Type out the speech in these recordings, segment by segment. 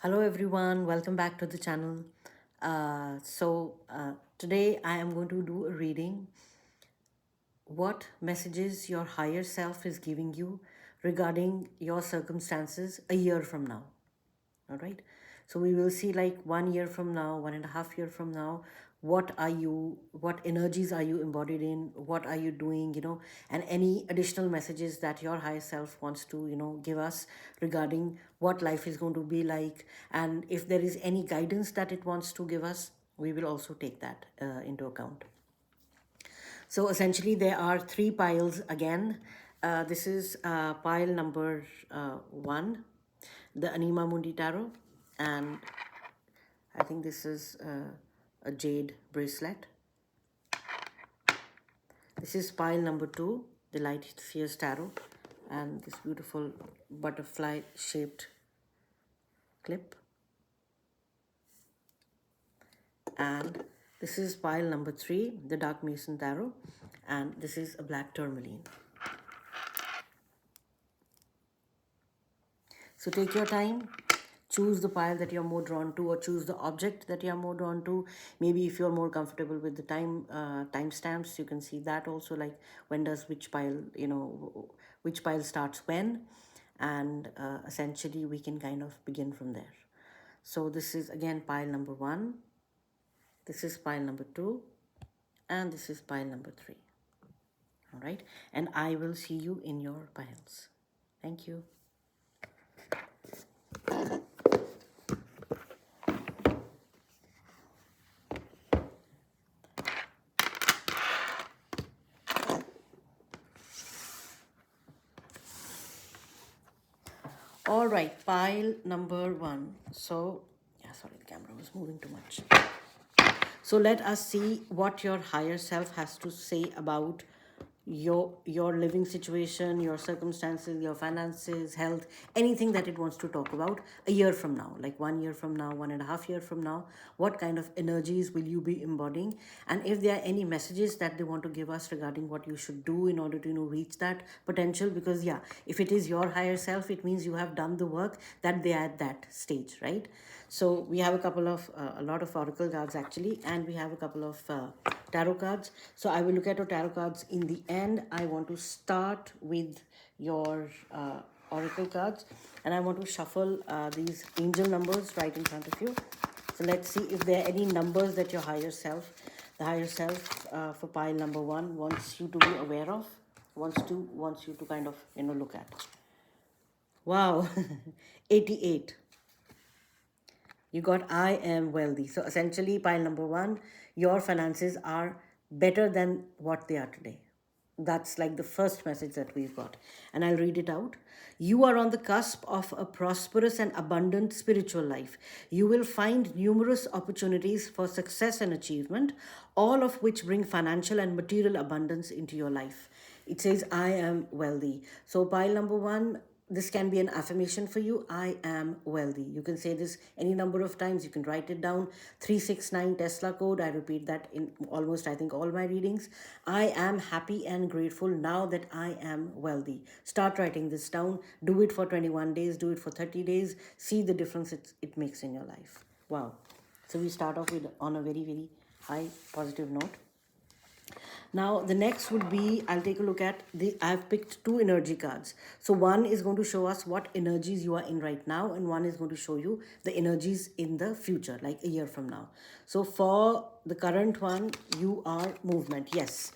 Hello everyone, welcome back to the channel. Today I am going to do a reading what messages your higher self is giving you regarding your circumstances a year from now. All right, so we will see like 1 year from now, 1.5 year from now, what energies are you embodied in, what are you doing, and any additional messages that your higher self wants to give us regarding what life is going to be like, and if there is any guidance that it wants to give us, we will also take that into account. So essentially, there are three piles again. This is pile number one, the Anima Mundi Tarot, and I think this is a jade bracelet. This is pile number two, the Light Spheres Tarot, and this beautiful butterfly shaped clip. And this is pile number three, the Dark Mason Tarot, and this is a black tourmaline. So take your time, choose the pile that you're more drawn to, or choose the object that you're more drawn to. Maybe if you're more comfortable with the timestamps, you can see that also, like when does which pile, which pile starts when, and essentially we can kind of begin from there. So this is again pile number one, this is pile number two, and this is pile number three. All right, and I will see you in your piles. Thank you. All right, pile number one. So, yeah, sorry, the camera was moving too much. So let us see what your higher self has to say about your living situation, your circumstances, your finances, health, anything that it wants to talk about a year from now, like 1 year from now, 1.5 year from now. What kind of energies will you be embodying? And if there are any messages that they want to give us regarding what you should do in order to reach that potential, because yeah, if it is your higher self, it means you have done the work that they are at that stage, right? So we have a lot of oracle cards actually, and we have a couple of tarot cards. So I will look at your tarot cards in the end. I want to start with your oracle cards, and I want to shuffle these angel numbers right in front of you. So let's see if there are any numbers that your higher self, the higher self for pile number one, wants you to be aware of, wants you to kind of look at. Wow, 88. You got I am wealthy. So essentially, pile number one, your finances are better than what they are today. That's like the first message that we've got. And I'll read it out. You are on the cusp of a prosperous and abundant spiritual life. You will find numerous opportunities for success and achievement, all of which bring financial and material abundance into your life. It says, I am wealthy. So, pile number one, this can be an affirmation for you. I am wealthy. You can say this any number of times. You can write it down. 369 Tesla code. I repeat that in almost, I think, all my readings. I am happy and grateful now that I am wealthy. Start writing this down. Do it for 21 days. Do it for 30 days. See the difference it makes in your life. Wow. So we start off with on a very, very high positive note. Now the next would be, I'll take a look at I've picked two energy cards. So one is going to show us what energies you are in right now, and one is going to show you the energies in the future, like a year from now. So for the current one, you are movement. Yes.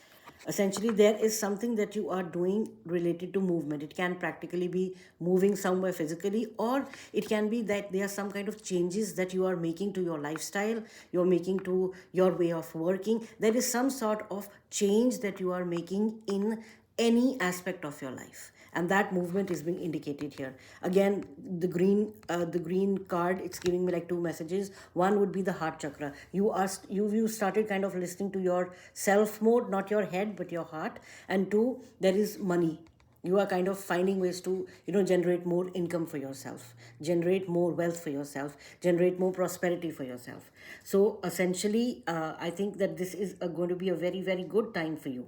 Essentially, there is something that you are doing related to movement. It can practically be moving somewhere physically, or it can be that there are some kind of changes that you are making to your lifestyle, you're making to your way of working. There is some sort of change that you are making in any aspect of your life, and that movement is being indicated here. Again, the green card, it's giving me like two messages. One would be the heart chakra. You started kind of listening to your self mode, not your head but your heart. And two, there is money. You are kind of finding ways to generate more income for yourself, generate more wealth for yourself, generate more prosperity for yourself. So essentially, I think that this is going to be a very, very good time for you.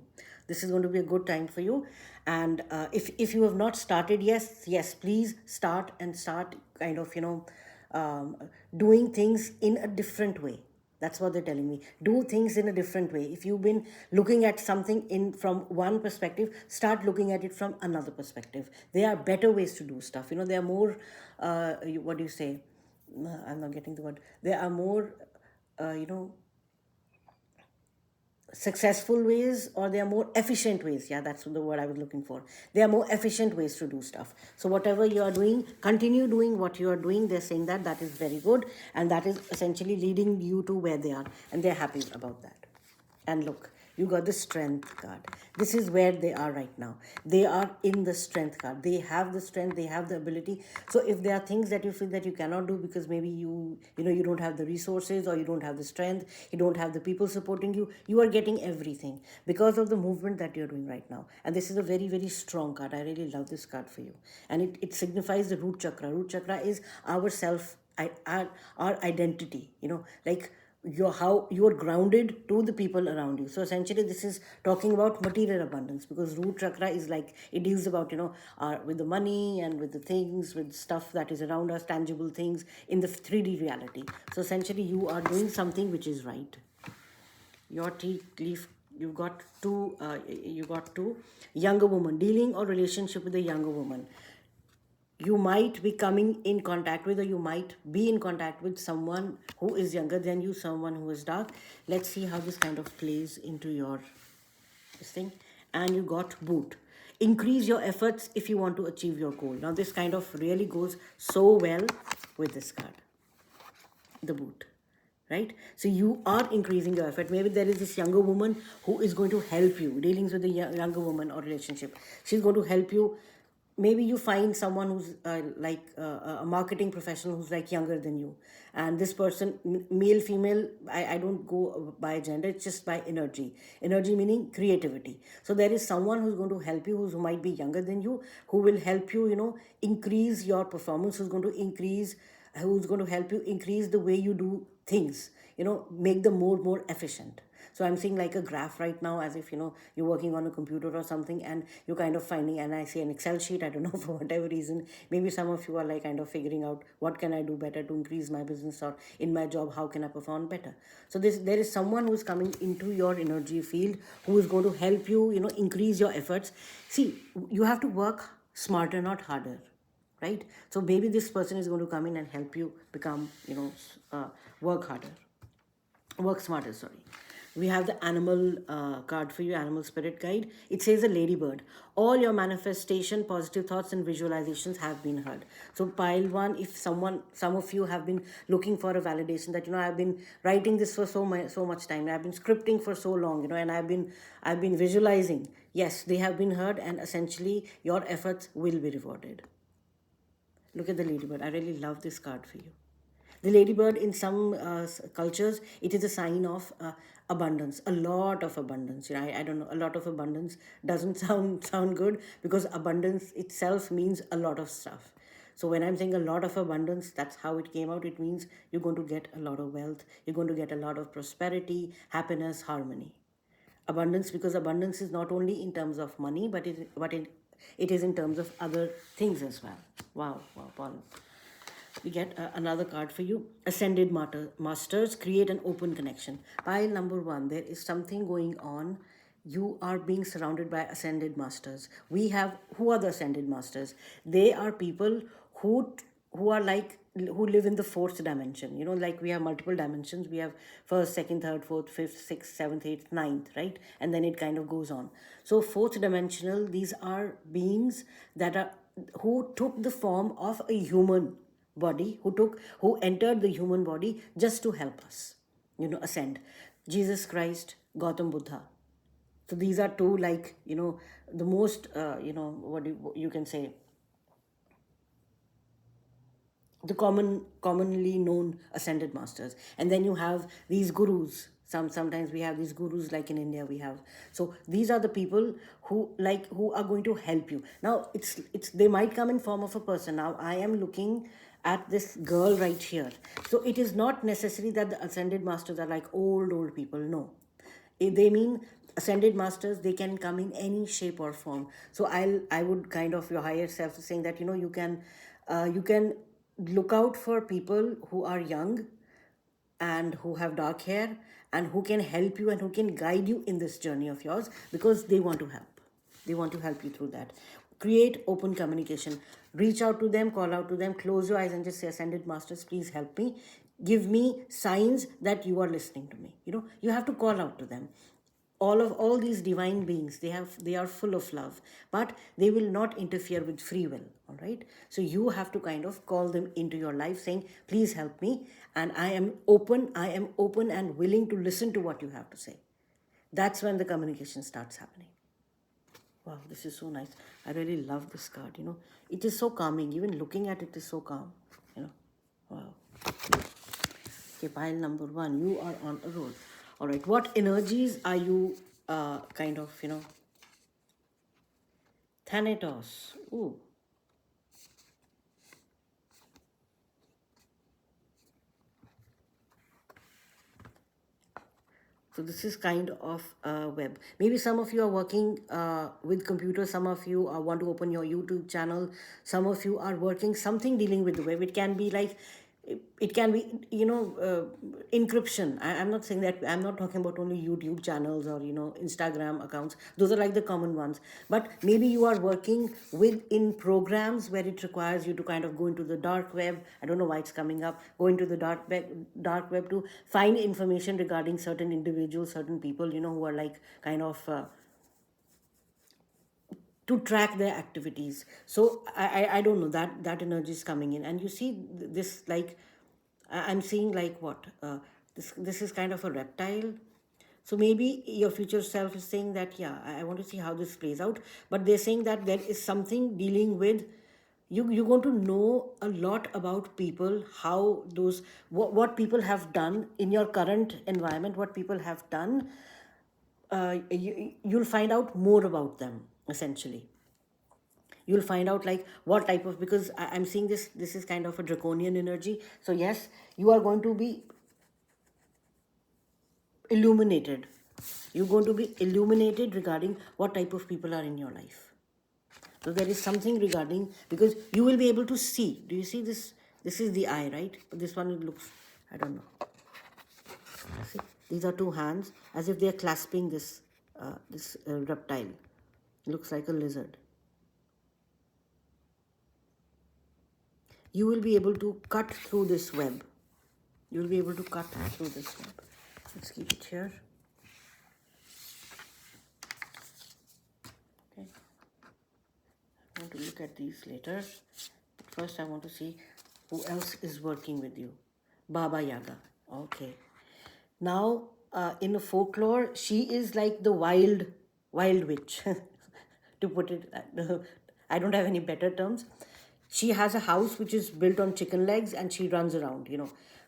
This is going to be a good time for you. And if you have not started, yes, please start, and start kind of um, doing things in a different way. That's what they're telling me. Do things in a different way. If you've been looking at something in from one perspective, start looking at it from another perspective. There are better ways to do stuff. There are more, what do you say? I'm not getting the word. There are more, uh, you know, successful ways, or they are more efficient ways. Yeah, that's the word I was looking for. There are more efficient ways to do stuff. So whatever you are doing, continue doing what you are doing. They're saying that that is very good, and that is essentially leading you to where they are, and they're happy about that. And look, you got the strength card. This is where they are right now. They are in the strength card. They have the strength, they have the ability. So if there are things that you feel that you cannot do because maybe you don't have the resources, or you don't have the strength, you don't have the people supporting you, you are getting everything because of the movement that you're doing right now. And this is a very, very strong card. I really love this card for you. And it signifies the root chakra. Root chakra is our self, our identity, like how you're grounded to the people around you. So essentially this is talking about material abundance, because root chakra is like, it deals about with the money and with the things, with stuff that is around us, tangible things in the 3D reality. So essentially you are doing something which is right. Your tea leaf, you got two younger woman, dealing or relationship with a younger woman. You might be coming in contact with, or you might be in contact with someone who is younger than you, someone who is dark. Let's see how this kind of plays into your this thing. And you got boot. Increase your efforts if you want to achieve your goal. Now this kind of really goes so well with this card, the boot, right? So you are increasing your effort. Maybe there is this younger woman who is going to help you, dealings with the younger woman or relationship. She's going to help you. Maybe you find someone who's a marketing professional who's like younger than you, and this person, male, female, I don't go by gender, it's just by energy meaning creativity. So there is someone who's going to help you, who might be younger than you, who will help you, increase your performance, who's going to help you increase the way you do things, make them more efficient. So I'm seeing like a graph right now, as if you're working on a computer or something, and you're kind of finding, and I see an Excel sheet, I don't know, for whatever reason, maybe some of you are like kind of figuring out, what can I do better to increase my business, or in my job, how can I perform better. So there is someone who's coming into your energy field, who is going to help you, increase your efforts. See, you have to work smarter, not harder, right? So maybe this person is going to come in and help you become, work harder, work smarter, sorry. We have the animal card for you, animal spirit guide. It says a ladybird. All your manifestation, positive thoughts and visualizations have been heard. So pile one, if some of you have been looking for a validation that, I've been writing this for so much time, I've been scripting for so long, and I've been visualizing. Yes, they have been heard, and essentially your efforts will be rewarded. Look at the ladybird. I really love this card for you. The ladybird, in some cultures, it is a sign of abundance, a lot of abundance. I don't know, a lot of abundance doesn't sound good, because abundance itself means a lot of stuff. So when I'm saying a lot of abundance, that's how it came out. It means you're going to get a lot of wealth, you're going to get a lot of prosperity, happiness, harmony. Abundance, because abundance is not only in terms of money, but it is in terms of other things as well. Wow, Paul. We get another card for you. Ascended Masters, create an open connection. Pile number one, there is something going on. You are being surrounded by Ascended Masters. Who are the Ascended Masters? They are people who are like, who live in the fourth dimension. Like we have multiple dimensions. We have first, second, third, fourth, fifth, sixth, seventh, eighth, ninth, right? And then it kind of goes on. So fourth dimensional, these are beings who took the form of a human body, who entered the human body just to help us, ascend. Jesus Christ, Gautam Buddha. So these are two, like, the most, what you can say, the commonly known ascended masters. And then you have these gurus. Sometimes we have these gurus, like in India we have. So these are the people who are going to help you. Now it's they might come in form of a person. Now I am looking at this girl right here. So it is not necessary that the ascended masters are like old people. No, they mean ascended masters, they can come in any shape or form. So I would kind of, your higher self is saying that, you can look out for people who are young and who have dark hair and who can help you and who can guide you in this journey of yours, because they want to help. They want to help you through that. Create open communication. Reach out to them, call out to them, close your eyes and just say, Ascended Masters, please help me. Give me signs that you are listening to me. You have to call out to them. All these divine beings, they are full of love, but they will not interfere with free will. All right, so you have to kind of call them into your life saying, please help me, and I am open and willing to listen to what you have to say. That's when the communication starts happening. Wow, this is so nice. I really love this card. It is so calming. Even looking at it is so calm. Wow. Okay, pile number 1, you are on a roll. All right, what energies are you kind of, Thanatos. Ooh. So this is kind of a web. Maybe some of you are working with computers. Some of you want to open your YouTube channel. Some of you are working something dealing with the web. It can be like, it can be, encryption. I'm not saying that, I'm not talking about only YouTube channels or, Instagram accounts. Those are like the common ones. But maybe you are working with in programs where it requires you to kind of go into the dark web. I don't know why it's coming up. Go into the dark web to find information regarding certain individuals, certain people, who are like kind of to track their activities. So I don't know, that energy is coming in, and you see this, like, I'm seeing like what, this is kind of a reptile. So maybe your future self is saying that, yeah, I want to see how this plays out, but they're saying that there is something dealing with you. You're going to know a lot about people, how those, what people have done in your current environment, what people have done. You'll find out more about them, essentially. You'll find out like what type of, because I'm seeing this is kind of a draconian energy. So yes, you are going to be illuminated. You're going to be illuminated regarding what type of people are in your life. So there is something regarding, because you will be able to see. Do you see this? This is the eye, right? But this one, it looks, I don't know. See, these are two hands as if they are clasping this reptile. It looks like a lizard. You will be able to cut through this web. You will be able to cut through this web. Let's keep it here. Okay. I want to look at these later. But first, I want to see who else is working with you. Baba Yaga. Okay. Now, in the folklore, she is like the wild witch, to put it. I don't have any better terms. She has a house which is built on chicken legs, and she runs around.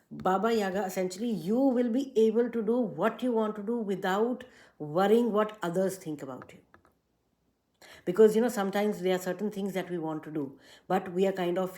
Baba Yaga, essentially, you will be able to do what you want to do without worrying what others think about you. Because sometimes there are certain things that we want to do, but we are kind of,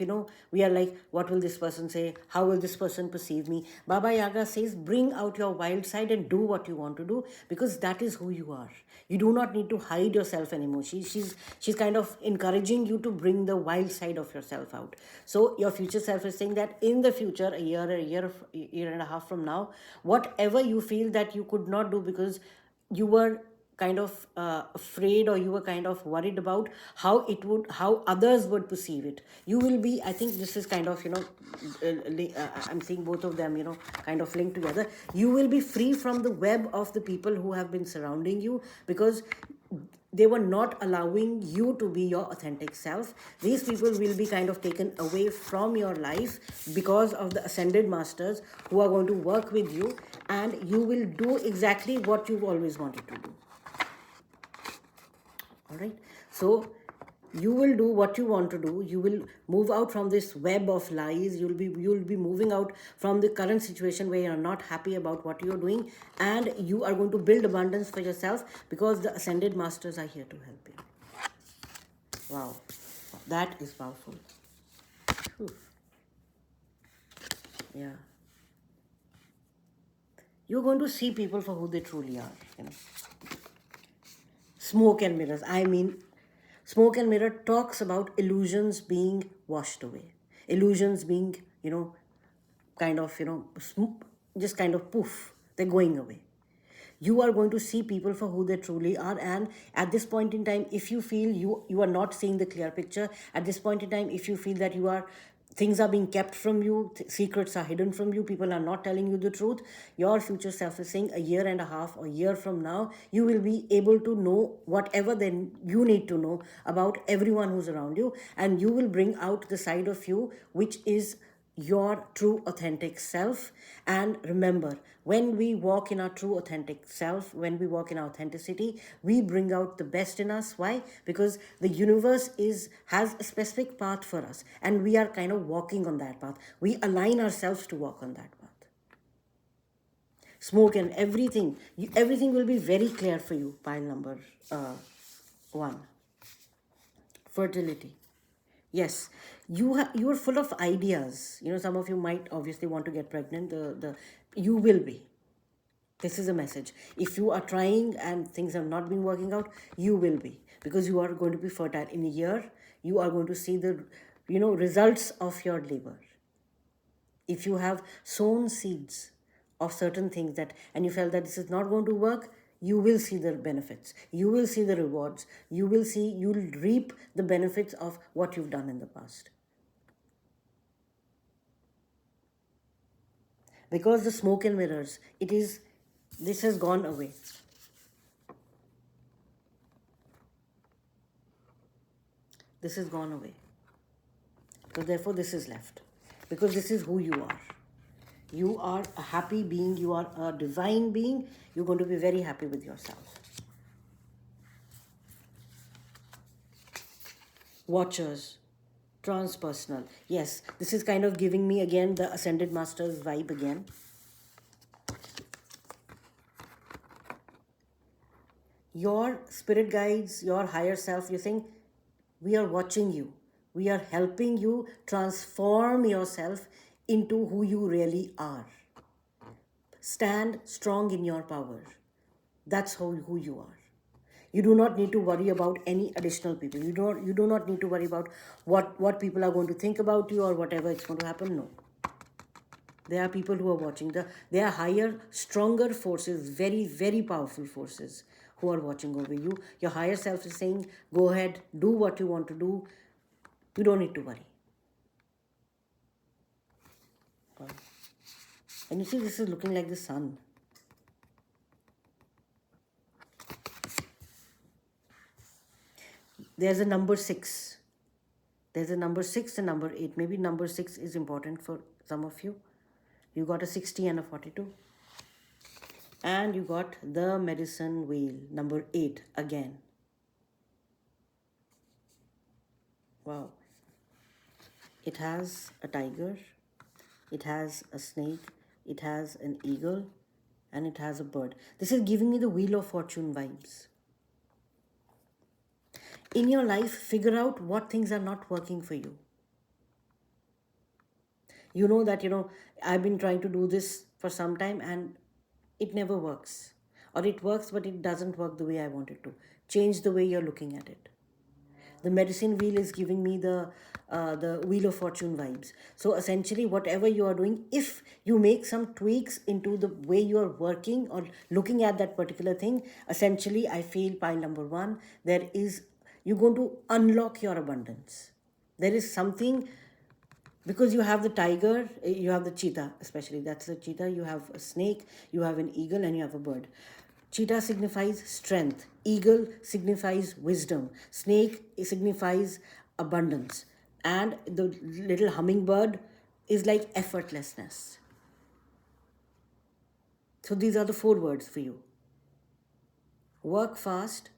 we are like, what will this person say, how will this person perceive me? Baba Yaga says, bring out your wild side and do what you want to do, because that is who you are. You do not need to hide yourself anymore. She's kind of encouraging you to bring the wild side of yourself out. So your future self is saying that in the future, a year and a half from now, whatever you feel that you could not do because you were kind of afraid, or you were kind of worried about how others would perceive it, you will be, I think this is kind of, I'm seeing both of them, kind of linked together. You will be free from the web of the people who have been surrounding you, because they were not allowing you to be your authentic self. These people will be kind of taken away from your life because of the ascended masters who are going to work with you, and you will do exactly what you've always wanted to do. All right, so you will do what you want to do. You will move out from this web of lies. You'll be moving out from the current situation where you're not happy about what you're doing, and you are going to build abundance for yourself, because the ascended masters are here to help you. Wow, that is powerful. Whew. Yeah, you're going to see people for who they truly are. Smoke and mirrors, I mean, smoke and mirror talks about illusions being washed away. illusions being, kind of, just kind of poof, they're going away. You are going to see people for who they truly are. And at this point in time, if you feel you are not seeing the clear picture, at this point in time, if you feel that things are being kept from you, secrets are hidden from you, people are not telling you the truth, your future self is saying a year and a half or a year from now, you will be able to know whatever then you need to know about everyone who's around you, and you will bring out the side of you which is your true authentic self. And remember, when we walk in our true authentic self, when we walk in our authenticity, we bring out the best in us. Why? Because the universe has a specific path for us, and we are kind of walking on that path. We align ourselves to walk on that path. Smoke and everything, everything will be very clear for you. Pile number 1. Fertility. Yes, you are full of ideas. Some of you might obviously want to get pregnant. The you will be. This is a message. If you are trying and things have not been working out, you will be, because you are going to be fertile in a year. You are going to see the results of your labor. If you have sown seeds of certain things and you felt that this is not going to work, you will see the benefits, you will see the rewards, you'll reap the benefits of what you've done in the past. Because the smoke and mirrors, this has gone away. This has gone away. So therefore this is left. Because this is who you are. You are a happy being. You are a divine being. You're going to be very happy with yourself. Watchers. Transpersonal. Yes, this is kind of giving me again the Ascended Masters vibe again. Your spirit guides, your higher self, you're saying, we are watching you. We are helping you transform yourself into who you really are. Stand strong in your power. That's who you are. You do not need to worry about any additional people. You do not need to worry about what people are going to think about you or whatever it's going to happen. No. There are people who are watching. There are higher, stronger forces, very, very powerful forces who are watching over you. Your higher self is saying, go ahead, do what you want to do. You don't need to worry. And you see, this is looking like the sun. There's a number 6. There's a number 6 and number 8. Maybe number 6 is important for some of you. You got a 60 and a 42. And you got the medicine wheel, number 8 again. Wow. It has a tiger, it has a snake, it has an eagle, and it has a bird. This is giving me the Wheel of Fortune vibes. In your life, figure out what things are not working for you. You know that, I've been trying to do this for some time and it never works. Or it works, but it doesn't work the way I want it to. Change the way you're looking at it. The medicine wheel is giving me the Wheel of Fortune vibes. So essentially, whatever you are doing, if you make some tweaks into the way you are working or looking at that particular thing, essentially, I feel pile number 1, you're going to unlock your abundance. There is something, because you have the tiger, you have the cheetah, especially that's the cheetah, you have a snake, you have an eagle, and you have a bird. Cheetah signifies strength, eagle signifies wisdom, snake signifies abundance, and the little hummingbird is like effortlessness. So these are the 4 words for you. Work fast,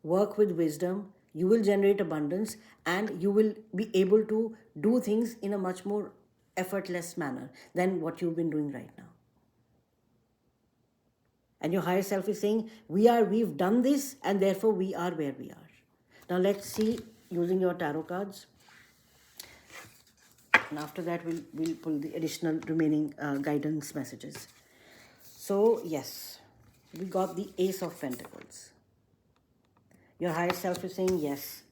work with wisdom, you will generate abundance, and you will be able to do things in a much more effortless manner than what you've been doing right now. And your higher self is saying, we've done this, and therefore we are where we are. Now let's see, using your tarot cards. And after that, we'll pull the additional remaining guidance messages. So, yes, we got the Ace of Pentacles. Your higher self is saying, yes,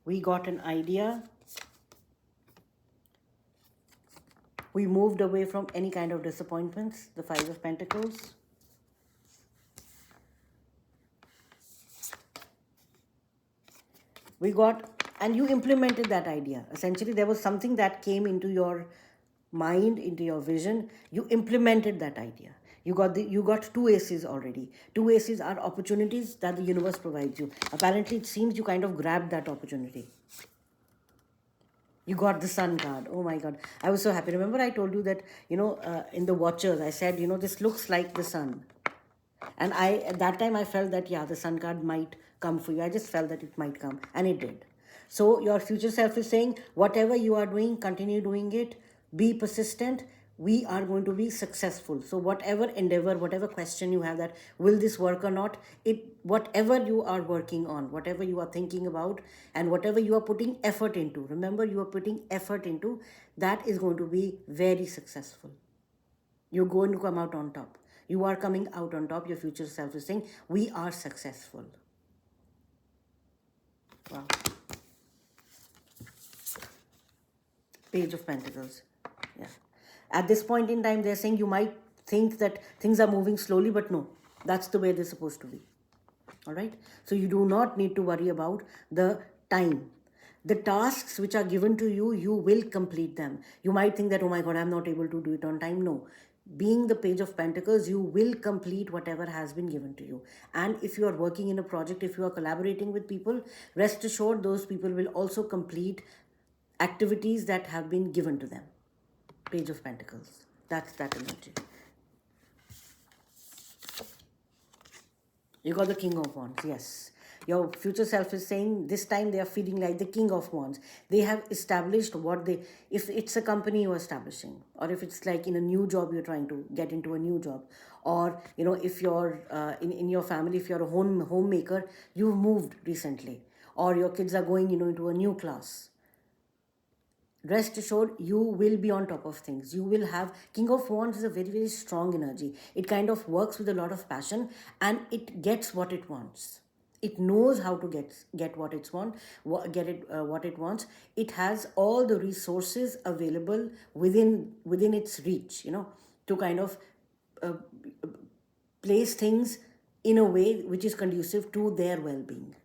we got an idea. We moved away from any kind of disappointments, the Five of Pentacles. We got, and you implemented that idea. Essentially, there was something that came into your mind, into your vision. You implemented that idea. You got two aces already. Two aces are opportunities that the universe provides you. Apparently, it seems you kind of grabbed that opportunity. You got the Sun card. Oh my God. I was so happy. Remember I told you that, in the Watchers, I said, this looks like the Sun. And at that time I felt that, yeah, the Sun card might come for you. I just felt that it might come, and it did. So your future self is saying, whatever you are doing, continue doing it. Be persistent. We are going to be successful. So whatever endeavor, whatever question you have, that will this work or not, whatever you are working on, whatever you are thinking about, and whatever you are putting effort into, remember, you are putting effort into, that is going to be very successful. You're going to come out on top. You are coming out on top. Your future self is saying, we are successful. Wow. Page of Pentacles. Yeah. At this point in time, they're saying you might think that things are moving slowly, but no, that's the way they're supposed to be. All right. So you do not need to worry about the time. The tasks which are given to you, you will complete them. You might think that, oh my God, I'm not able to do it on time. No. Being the Page of Pentacles, you will complete whatever has been given to you. And if you are working in a project, if you are collaborating with people, rest assured those people will also complete activities that have been given to them. Page of Pentacles. That's that energy. You got the King of Wands, yes. Your future self is saying this time they are feeling like the King of Wands. They have established if it's a company you're establishing, or if it's like in a new job, you're trying to get into a new job, or, if you're in your family, if you're a homemaker, you've moved recently, or your kids are going, into a new class. Rest assured, you will be on top of things. You will have, King of Wands is a very, very strong energy. It kind of works with a lot of passion, and it gets what it wants. It knows how to get what what it wants. It has all the resources available within its reach, to kind of place things in a way which is conducive to their well-being.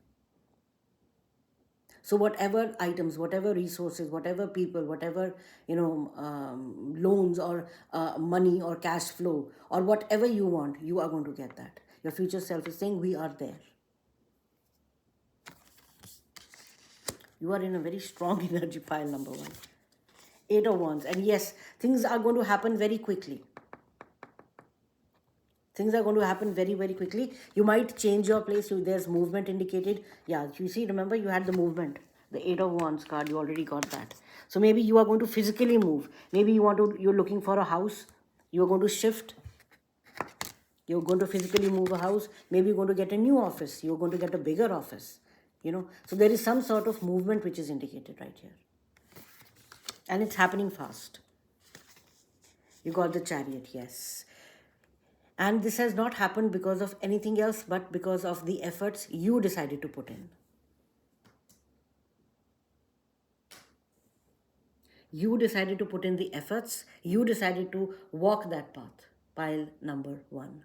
So whatever items, whatever resources, whatever people, whatever, loans, or money, or cash flow, or whatever you want, you are going to get that. Your future self is saying, we are there. You are in a very strong energy pile, number one. Eight of Wands. And yes, things are going to happen very quickly. Things are going to happen very, very quickly. You might change your place. There's movement indicated. Yeah, you see, remember, you had the movement. The Eight of Wands card, you already got that. So maybe you are going to physically move. Maybe you're looking for a house. You're going to shift. You're going to physically move a house. Maybe you're going to get a new office. You're going to get a bigger office. So there is some sort of movement which is indicated right here. And it's happening fast. You got the Chariot, yes. And this has not happened because of anything else, but because of the efforts you decided to put in. You decided to put in the efforts. You decided to walk that path. Pile number one.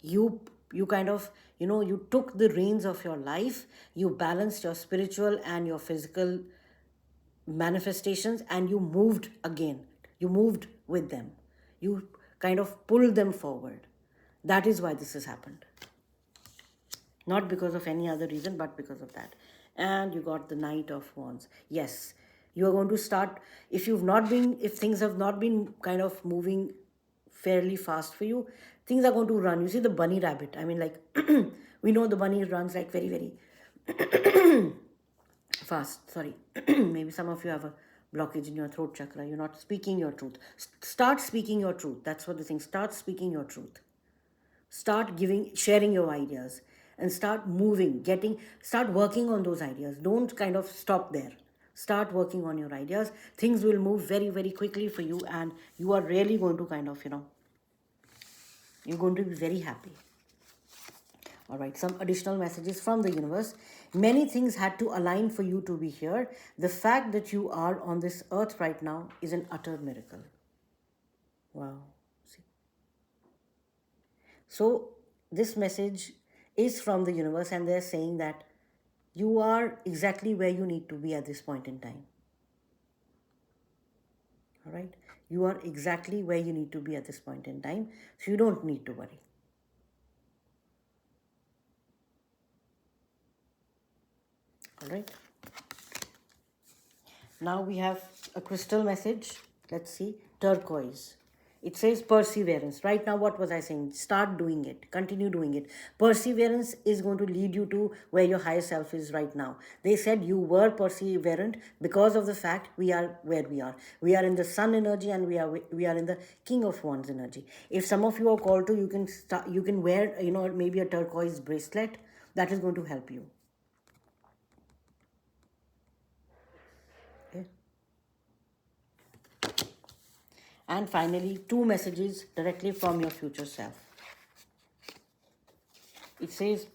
You kind of, you took the reins of your life. You balanced your spiritual and your physical manifestations, and you moved again. You moved with them. You kind of pulled them forward. That is why this has happened. Not because of any other reason, but because of that. And you got the Knight of Wands. Yes, you are going to start, if things have not been kind of moving fairly fast for you, things are going to run. You see the bunny rabbit. I mean, like, we know the bunny runs like very, very fast. Sorry. Maybe some of you have a blockage in your throat chakra. You're not speaking your truth. Start speaking your truth. That's what the thing. Start speaking your truth. Start sharing your ideas, and start moving, start working on those ideas. Don't kind of stop there. Start working on your ideas. Things will move very, very quickly for you, and you are really going to kind of, you're going to be very happy. All right, some additional messages from the universe. Many things had to align for you to be here. The fact that you are on this earth right now is an utter miracle. Wow. See. So, this message is from the universe, and they're saying that you are exactly where you need to be at this point in time. All right? You are exactly where you need to be at this point in time, so you don't need to worry. All right? Now we have a crystal message. Let's see. Turquoise. It says perseverance. Right now, what was I saying? Start doing it. Continue doing it. Perseverance is going to lead you to where your higher self is right now. They said you were perseverant because of the fact we are where we are. We are in the sun energy, and we are in the King of Wands energy. If some of you are called to, you can wear, maybe a turquoise bracelet. That is going to help you. Okay. And finally, 2 messages directly from your future self. It says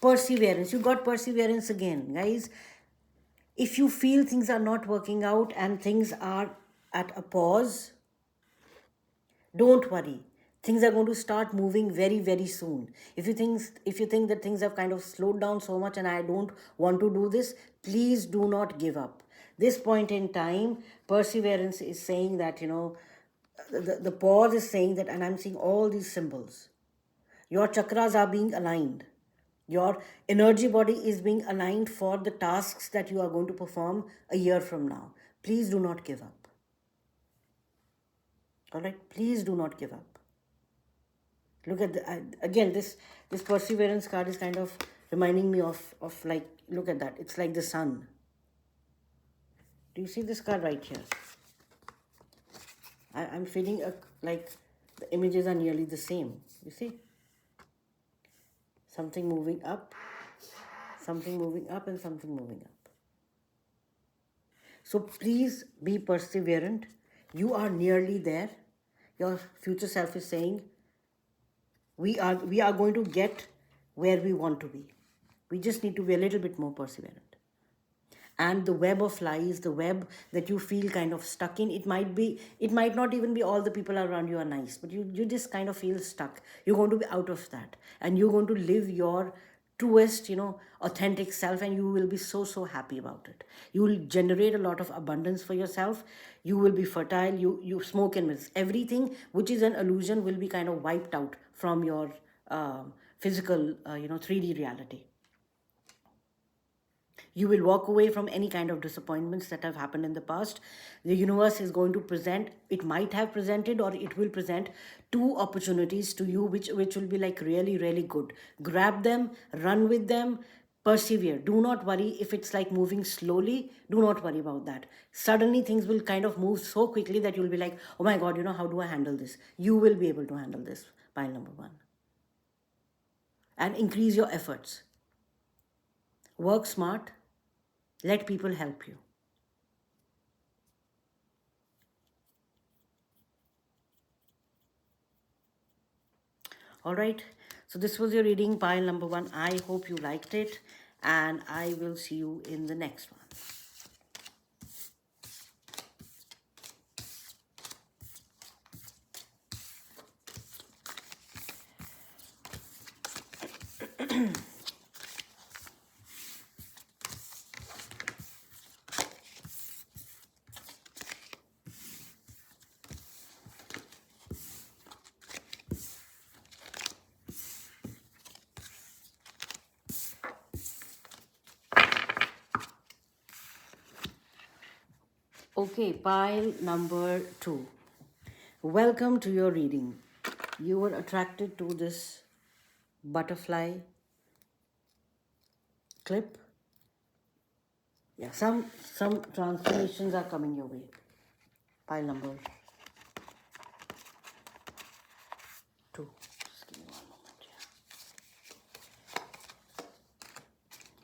perseverance. You got perseverance again, guys. If you feel things are not working out and things are at a pause, don't worry. Things are going to start moving very, very soon. If you think that things have kind of slowed down so much and I don't want to do this, please do not give up. This point in time, perseverance is saying that, the pause is saying that, and I'm seeing all these symbols. Your chakras are being aligned. Your energy body is being aligned for the tasks that you are going to perform a year from now. Please do not give up. All right? Please do not give up. Look at again, this perseverance card is kind of reminding me of like, look at that. It's like the sun. Do you see this card right here? I'm feeling like the images are nearly the same. You see? Something moving up, something moving up, and something moving up. So please be perseverant. You are nearly there. Your future self is saying, we are going to get where we want to be. We just need to be a little bit more perseverant. And the web of lies, the web that you feel kind of stuck in, it might not even be all the people around you are nice, but you just kind of feel stuck. You're going to be out of that, and you're going to live your truest, authentic self, and you will be so happy about it. You will generate a lot of abundance for yourself. You will be fertile. You smoke and mirrors. Everything which is an illusion will be kind of wiped out from your physical 3D reality. You will walk away from any kind of disappointments that have happened in the past. The universe is going to present, it might have presented, or it will present 2 opportunities to you, which will be like really, really good. Grab them, run with them, persevere. Do not worry if it's like moving slowly. Do not worry about that. Suddenly things will kind of move so quickly that you'll be like, oh my God, how do I handle this? You will be able to handle this, pile number 1. And increase your efforts. Work smart. Let people help you. All right. So this was your reading, pile number 1. I hope you liked it, and I will see you in the next one. Okay, pile number 2. Welcome to your reading. You were attracted to this butterfly clip. Yeah, some transformations are coming your way. Pile number 2. Just give me one moment here.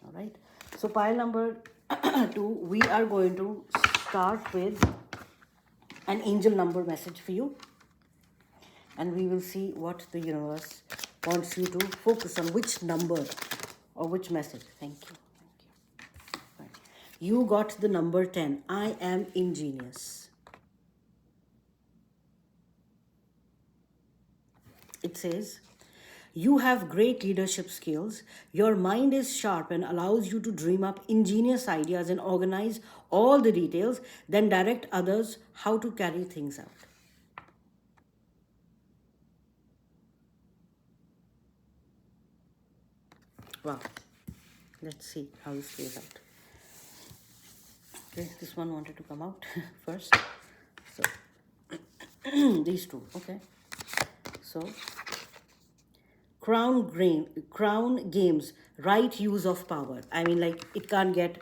All right. So pile number 2, we are going to start with an angel number message for you, and we will see what the universe wants you to focus on which number or which message. Thank you. Right. You got the number 10. I am ingenious. It says, you have great leadership skills. Your mind is sharp and allows you to dream up ingenious ideas and organize all the details, then direct others how to carry things out. Wow. Let's see how this plays out. Okay, this one wanted to come out first. So, these two, okay. So, crown games, right use of power. I mean, like, it can't get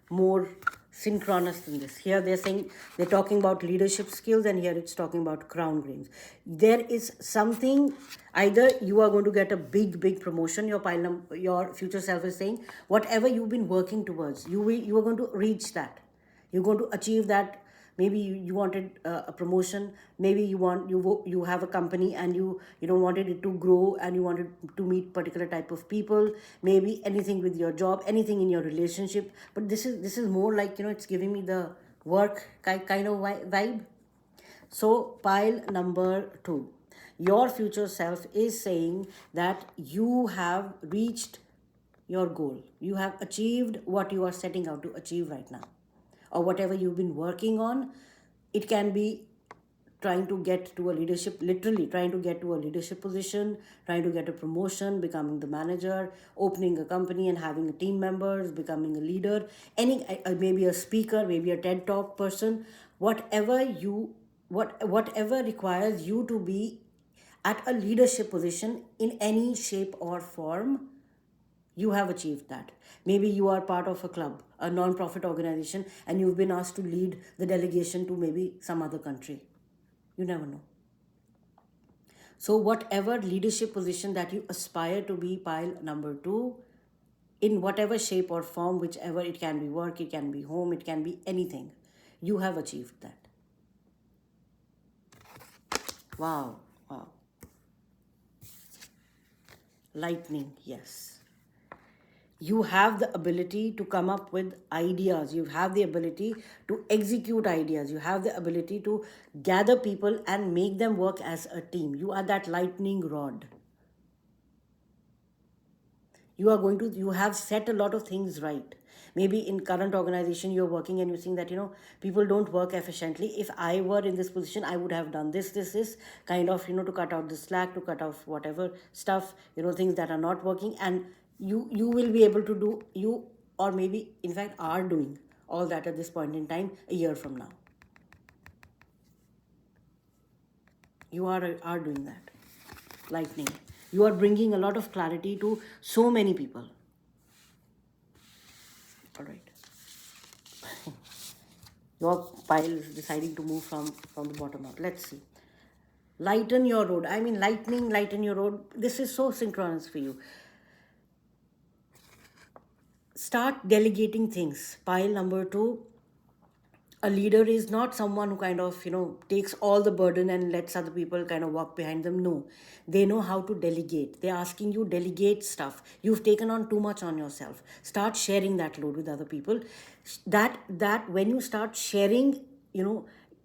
more synchronous than this. Here they're saying, they're talking about leadership skills, and here it's talking about crown games. There is something, either you are going to get a big promotion. Your future self is saying, whatever you've been working towards, you are going to reach that. You're going to achieve that. Maybe you wanted a promotion. Maybe you have a company, and you don't wanted it to grow, and you wanted to meet particular type of people. Maybe anything with your job, anything in your relationship. But this is more like, it's giving me the work kind of vibe. So pile number 2, your future self is saying that you have reached your goal. You have achieved what you are setting out to achieve right now, or whatever you've been working on. It can be trying to get to a leadership, literally trying to get to a leadership position, trying to get a promotion, becoming the manager, opening a company and having a team members, becoming a leader, any maybe a speaker, maybe a TED Talk person, whatever requires you to be at a leadership position in any shape or form. You have achieved that. Maybe you are part of a club, a non-profit organization, and you've been asked to lead the delegation to maybe some other country. You never know. So whatever leadership position that you aspire to be, pile number 2, in whatever shape or form, whichever, it can be work, it can be home, it can be anything, you have achieved that. Wow, wow. Lightning, yes. You have the ability to come up with ideas. You have the ability to execute ideas. You have the ability to gather people and make them work as a team. You are that lightning rod. You have set a lot of things right. Maybe in current organization you're working, and you're seeing that, people don't work efficiently. If I were in this position, I would have done this kind of, to cut out the slack, to cut off whatever stuff, things that are not working. And you will be able to do, or maybe in fact are doing all that at this point in time, a year from now. You are doing that. Lightning. You are bringing a lot of clarity to so many people. All right. Your pile is deciding to move from the bottom up. Let's see. Lighten your road. I mean, lightning, lighten your road. This is so synchronous for you. Start delegating things. Pile number 2. A leader is not someone who kind of, takes all the burden and lets other people kind of walk behind them. No, they know how to delegate. They're asking you, delegate stuff. You've taken on too much on yourself. Start sharing that load with other people. That when you start sharing,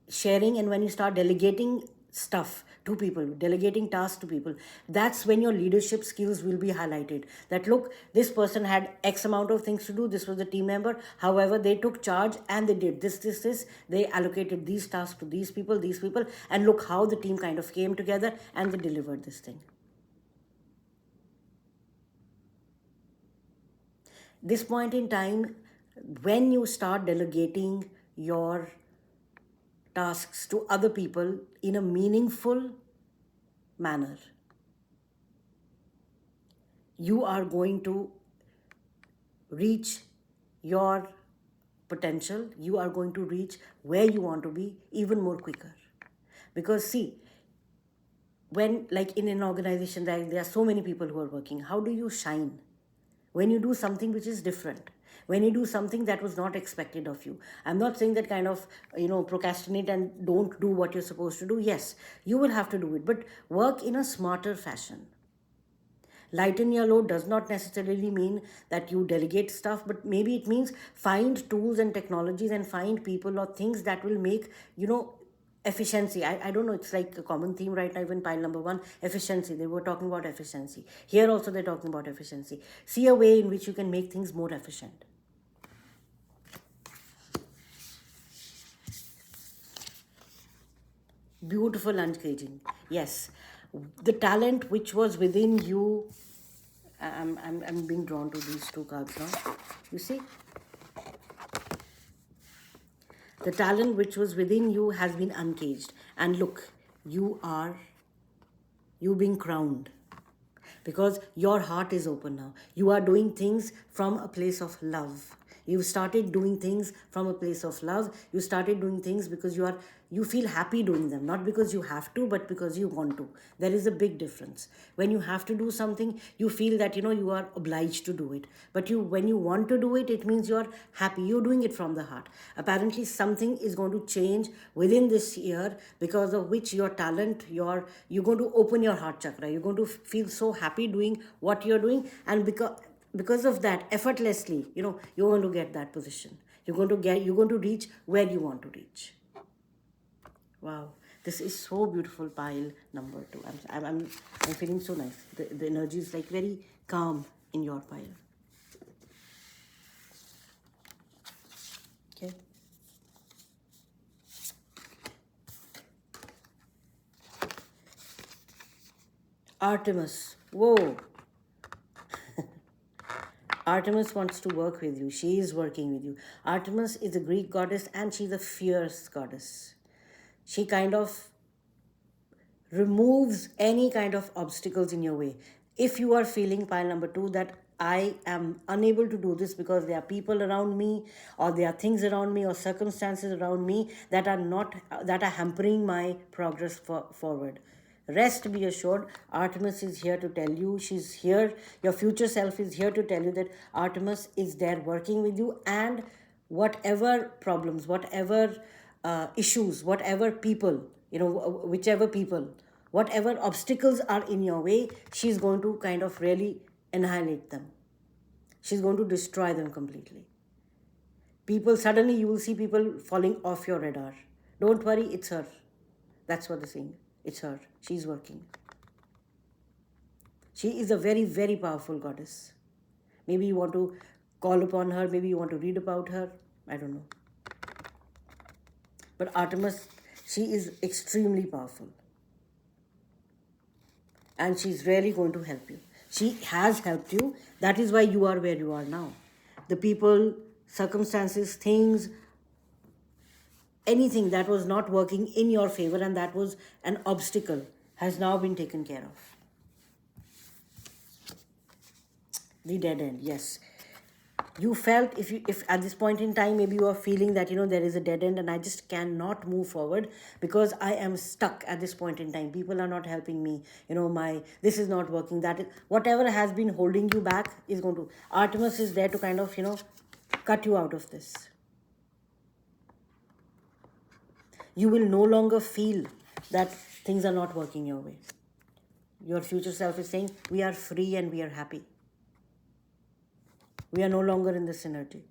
sharing, and when you start delegating stuff to people, delegating tasks to people, that's when your leadership skills will be highlighted. That, look, this person had X amount of things to do. This was the team member. However, they took charge and they did this. They allocated these tasks to these people, and look how the team kind of came together and they delivered this thing. This point in time, when you start delegating your tasks to other people in a meaningful manner, you are going to reach your potential. You are going to reach where you want to be even more quicker. Because see, when, like, in an organization, there are so many people who are working, how do you shine? When you do something which is different, when you do something that was not expected of you. I'm not saying that kind of, procrastinate and don't do what you're supposed to do. Yes, you will have to do it, but work in a smarter fashion. Lighten your load does not necessarily mean that you delegate stuff, but maybe it means find tools and technologies and find people or things that will make, efficiency. I don't know, it's like a common theme right now, even pile number one, efficiency. They were talking about efficiency. Here also they're talking about efficiency. See a way in which you can make things more efficient. Beautiful uncaging. Yes. The talent which was within you. I'm being drawn to these two cards now. You see? The talent which was within you has been uncaged. And look, you being crowned. Because your heart is open now. You are doing things from a place of love. You've started doing things from a place of love. You started doing things because you feel happy doing them, not because you have to, but because you want to. There is a big difference. When you have to do something, you feel that you are obliged to do it. But when you want to do it, it means you are happy. You're doing it from the heart. Apparently, something is going to change within this year, because of which your talent, you're going to open your heart chakra. You're going to feel so happy doing what you're doing, and because of that, effortlessly, you're going to get that position. You're going to reach where you want to reach. Wow, this is so beautiful. Pile number two. I'm feeling so nice. The energy is like very calm in your pile. Okay. Artemis. Whoa. Artemis wants to work with you. She is working with you. Artemis is a Greek goddess and she's a fierce goddess. She kind of removes any kind of obstacles in your way. If you are feeling, pile number two, that I am unable to do this because there are people around me, or there are things around me, or circumstances around me that are hampering my progress forward. Rest be assured, Artemis is here to tell you, she's here, your future self is here to tell you that Artemis is there working with you, and whatever problems, whatever issues, whatever people, whichever people, whatever obstacles are in your way, she's going to kind of really annihilate them. She's going to destroy them completely. Suddenly you will see people falling off your radar. Don't worry, it's her. That's what they're saying. It's her. She's working. She is a very, very powerful goddess. Maybe you want to call upon her. Maybe you want to read about her. I don't know. But Artemis, she is extremely powerful. And she's really going to help you. She has helped you. That is why you are where you are now. The people, circumstances, things, anything that was not working in your favor and that was an obstacle has now been taken care of. The dead end, yes. You felt, if at this point in time maybe you are feeling that there is a dead end and I just cannot move forward because I am stuck at this point in time. People are not helping me. This is not working. That is whatever has been holding you back is going to. Artemis is there to kind of cut you out of this. You will no longer feel that things are not working your way. Your future self is saying, we are free and we are happy. We are no longer in this energy.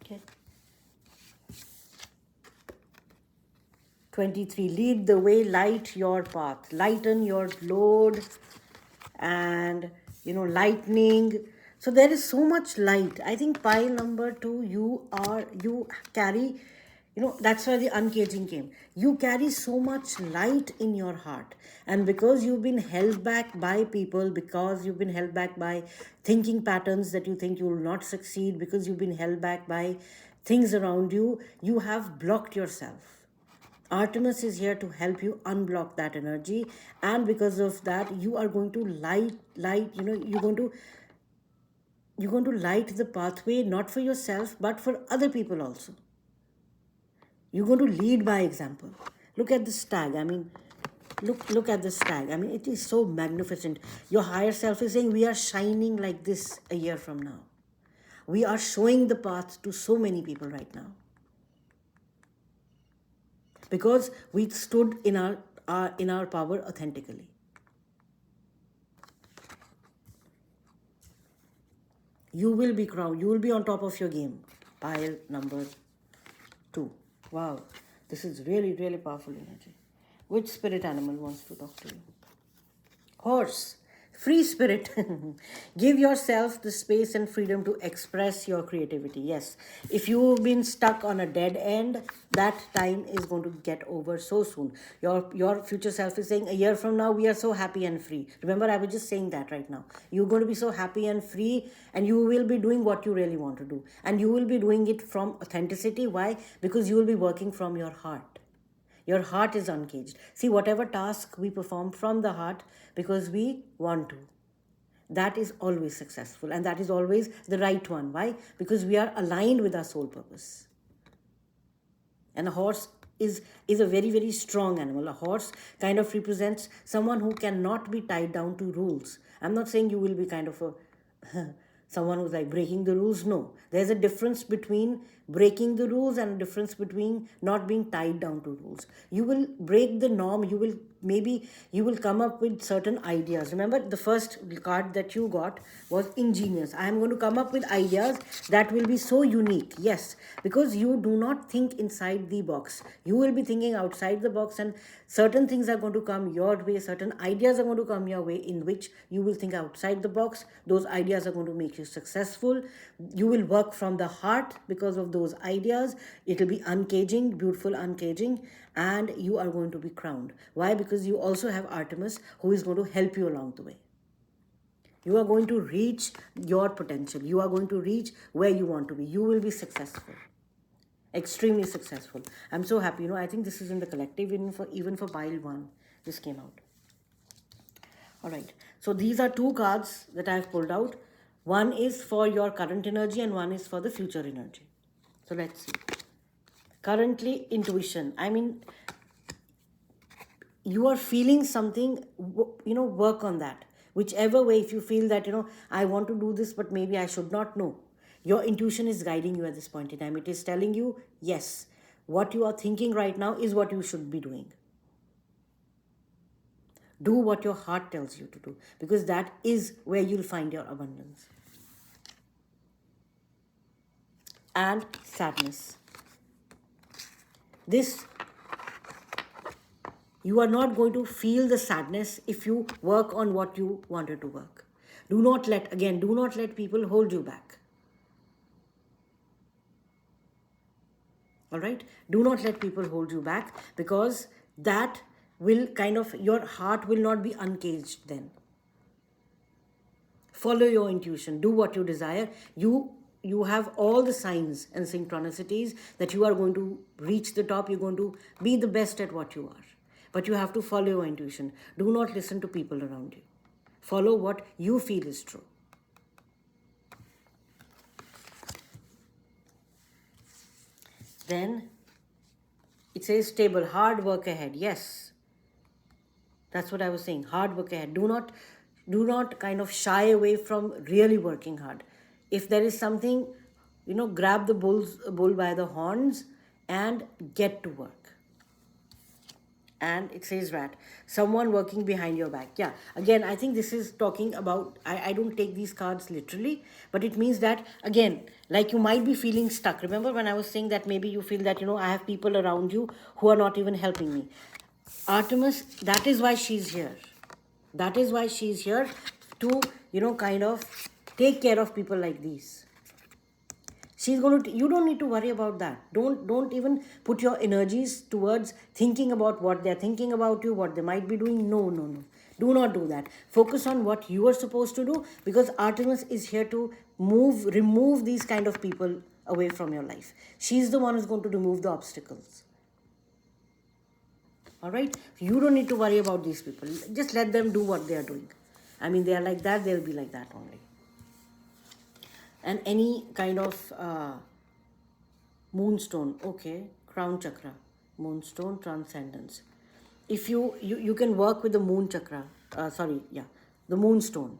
Okay. 23. Lead the way, light your path. Lighten your load and, lightning. So there is so much light. I think pile number two, you carry, that's why the uncaging came. You carry so much light in your heart. And because you've been held back by people, because you've been held back by thinking patterns that you think you will not succeed, because you've been held back by things around you, you have blocked yourself. Artemis is here to help you unblock that energy. And because of that, you are going to you're going to light the pathway, not for yourself, but for other people also. You're going to lead by example. Look at the stag. Look at the stag. It is so magnificent. Your higher self is saying, we are shining like this a year from now. We are showing the path to so many people right now. Because we stood in in our power authentically. You will be crowned. You will be on top of your game. Pile number 2. Wow, this is really, really powerful energy. Which spirit animal wants to talk to you? Horse. Free spirit. Give yourself the space and freedom to express your creativity. Yes. If you've been stuck on a dead end, that time is going to get over so soon. Your future self is saying a year from now, we are so happy and free. Remember, I was just saying that right now. You're going to be so happy and free, and you will be doing what you really want to do. And you will be doing it from authenticity. Why? Because you will be working from your heart. Your heart is uncaged. See, whatever task we perform from the heart because we want to, that is always successful, and that is always the right one. Why? Because we are aligned with our soul purpose. And a horse is a very, very strong animal. A horse kind of represents someone who cannot be tied down to rules. I'm not saying you will be kind of a someone who's like breaking the rules. No, there's a difference between breaking the rules and a difference between not being tied down to rules. You will break the norm. You will come up with certain ideas. Remember, the first card that you got was ingenious. I am going to come up with ideas that will be so unique. Yes, because you do not think inside the box. You will be thinking outside the box, and certain things are going to come your way. Certain ideas are going to come your way in which you will think outside the box. Those ideas are going to make you successful. You will work from the heart because of those ideas. It will be uncaging, beautiful uncaging, and you are going to be crowned. Why? Because you also have Artemis, who is going to help you along the way. You are going to reach your potential. You are going to reach where you want to be. You will be successful. Extremely successful. I'm so happy. I think this is in the collective, even for pile 1. This came out. All right. So these are 2 cards that I've pulled out. One is for your current energy and one is for the future energy. So let's see. Currently, intuition. I mean, you are feeling something, work on that. Whichever way, if you feel that, I want to do this, but maybe I should not know. Your intuition is guiding you at this point in time. It is telling you, yes, what you are thinking right now is what you should be doing. Do what your heart tells you to do, because that is where you'll find your abundance. And sadness. You are not going to feel the sadness if you work on what you wanted to work. Do not let people hold you back. All right? Do not let people hold you back, because that will your heart will not be uncaged then. Follow your intuition. Do what you desire. You have all the signs and synchronicities that you are going to reach the top. You're going to be the best at what you are. But you have to follow your intuition. Do not listen to people around you. Follow what you feel is true. Then it says stable, hard work ahead. Yes. That's what I was saying. Hard work ahead. Do not kind of shy away from really working hard. If there is something, grab the bull by the horns and get to work. And it says rat, someone working behind your back. Yeah, again, I think this is talking about, I don't take these cards literally, but it means that, again, like you might be feeling stuck. Remember when I was saying that maybe you feel that, I have people around you who are not even helping me. Artemis, that is why she's here. That is why she's here to, kind of take care of people like these. She's going to, you don't need to worry about that. Don't even put your energies towards thinking about what they're thinking about you, what they might be doing. No. Do not do that. Focus on what you are supposed to do, because Artemis is here to remove these kind of people away from your life. She's the one who's going to remove the obstacles. All right? You don't need to worry about these people. Just let them do what they are doing. I mean, they are like that, they'll be like that only. And any kind of moonstone, okay, crown chakra, moonstone, transcendence. If you can work with the moon chakra, the moonstone.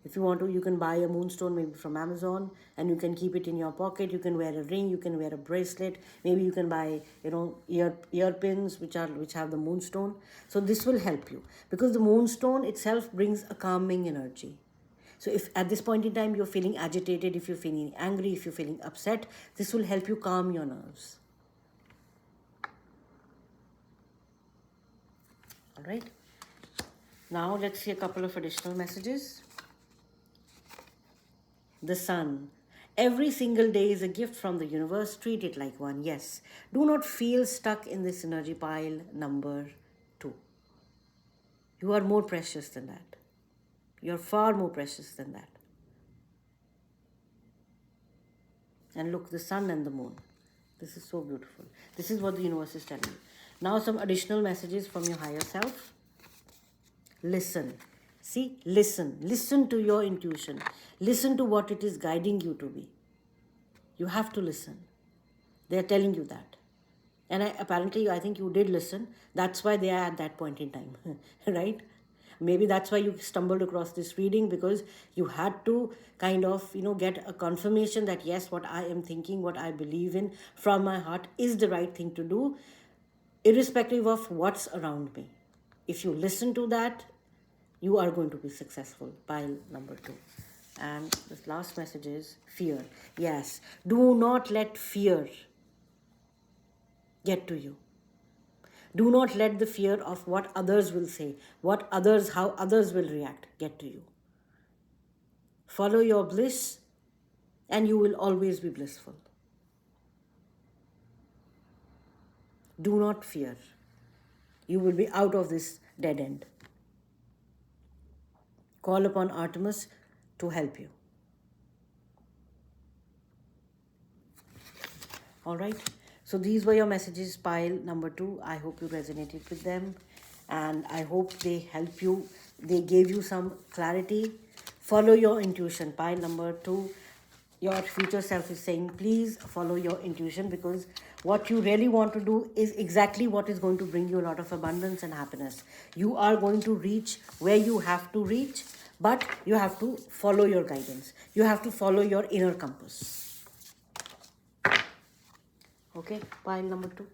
If you want to, you can buy a moonstone maybe from Amazon, and you can keep it in your pocket. You can wear a ring, you can wear a bracelet. Maybe you can buy, ear pins which have the moonstone. So this will help you, because the moonstone itself brings a calming energy. So if at this point in time you're feeling agitated, if you're feeling angry, if you're feeling upset, this will help you calm your nerves. All right. Now let's see a couple of additional messages. The sun. Every single day is a gift from the universe. Treat it like one. Yes. Do not feel stuck in this energy pile number 2. You are more precious than that. You're far more precious than that. And look, the sun and the moon. This is so beautiful. This is what the universe is telling you. Now some additional messages from your higher self. Listen. See, listen. Listen to your intuition. Listen to what it is guiding you to be. You have to listen. They are telling you that. And apparently, I think you did listen. That's why they are at that point in time, right? Maybe that's why you stumbled across this reading, because you had to kind of, get a confirmation that yes, what I am thinking, what I believe in from my heart is the right thing to do, irrespective of what's around me. If you listen to that, you are going to be successful. Pile number 2. And this last message is fear. Yes, do not let fear get to you. Do not let the fear of what others will say, how others will react, get to you. Follow your bliss, and you will always be blissful. Do not fear. You will be out of this dead end. Call upon Artemis to help you. All right. So these were your messages, pile number 2. I hope you resonated with them, and I hope they help you. They gave you some clarity. Follow your intuition. Pile number 2. Your future self is saying, please follow your intuition, because what you really want to do is exactly what is going to bring you a lot of abundance and happiness. You are going to reach where you have to reach, but you have to follow your guidance. You have to follow your inner compass. Okay, pile number 2.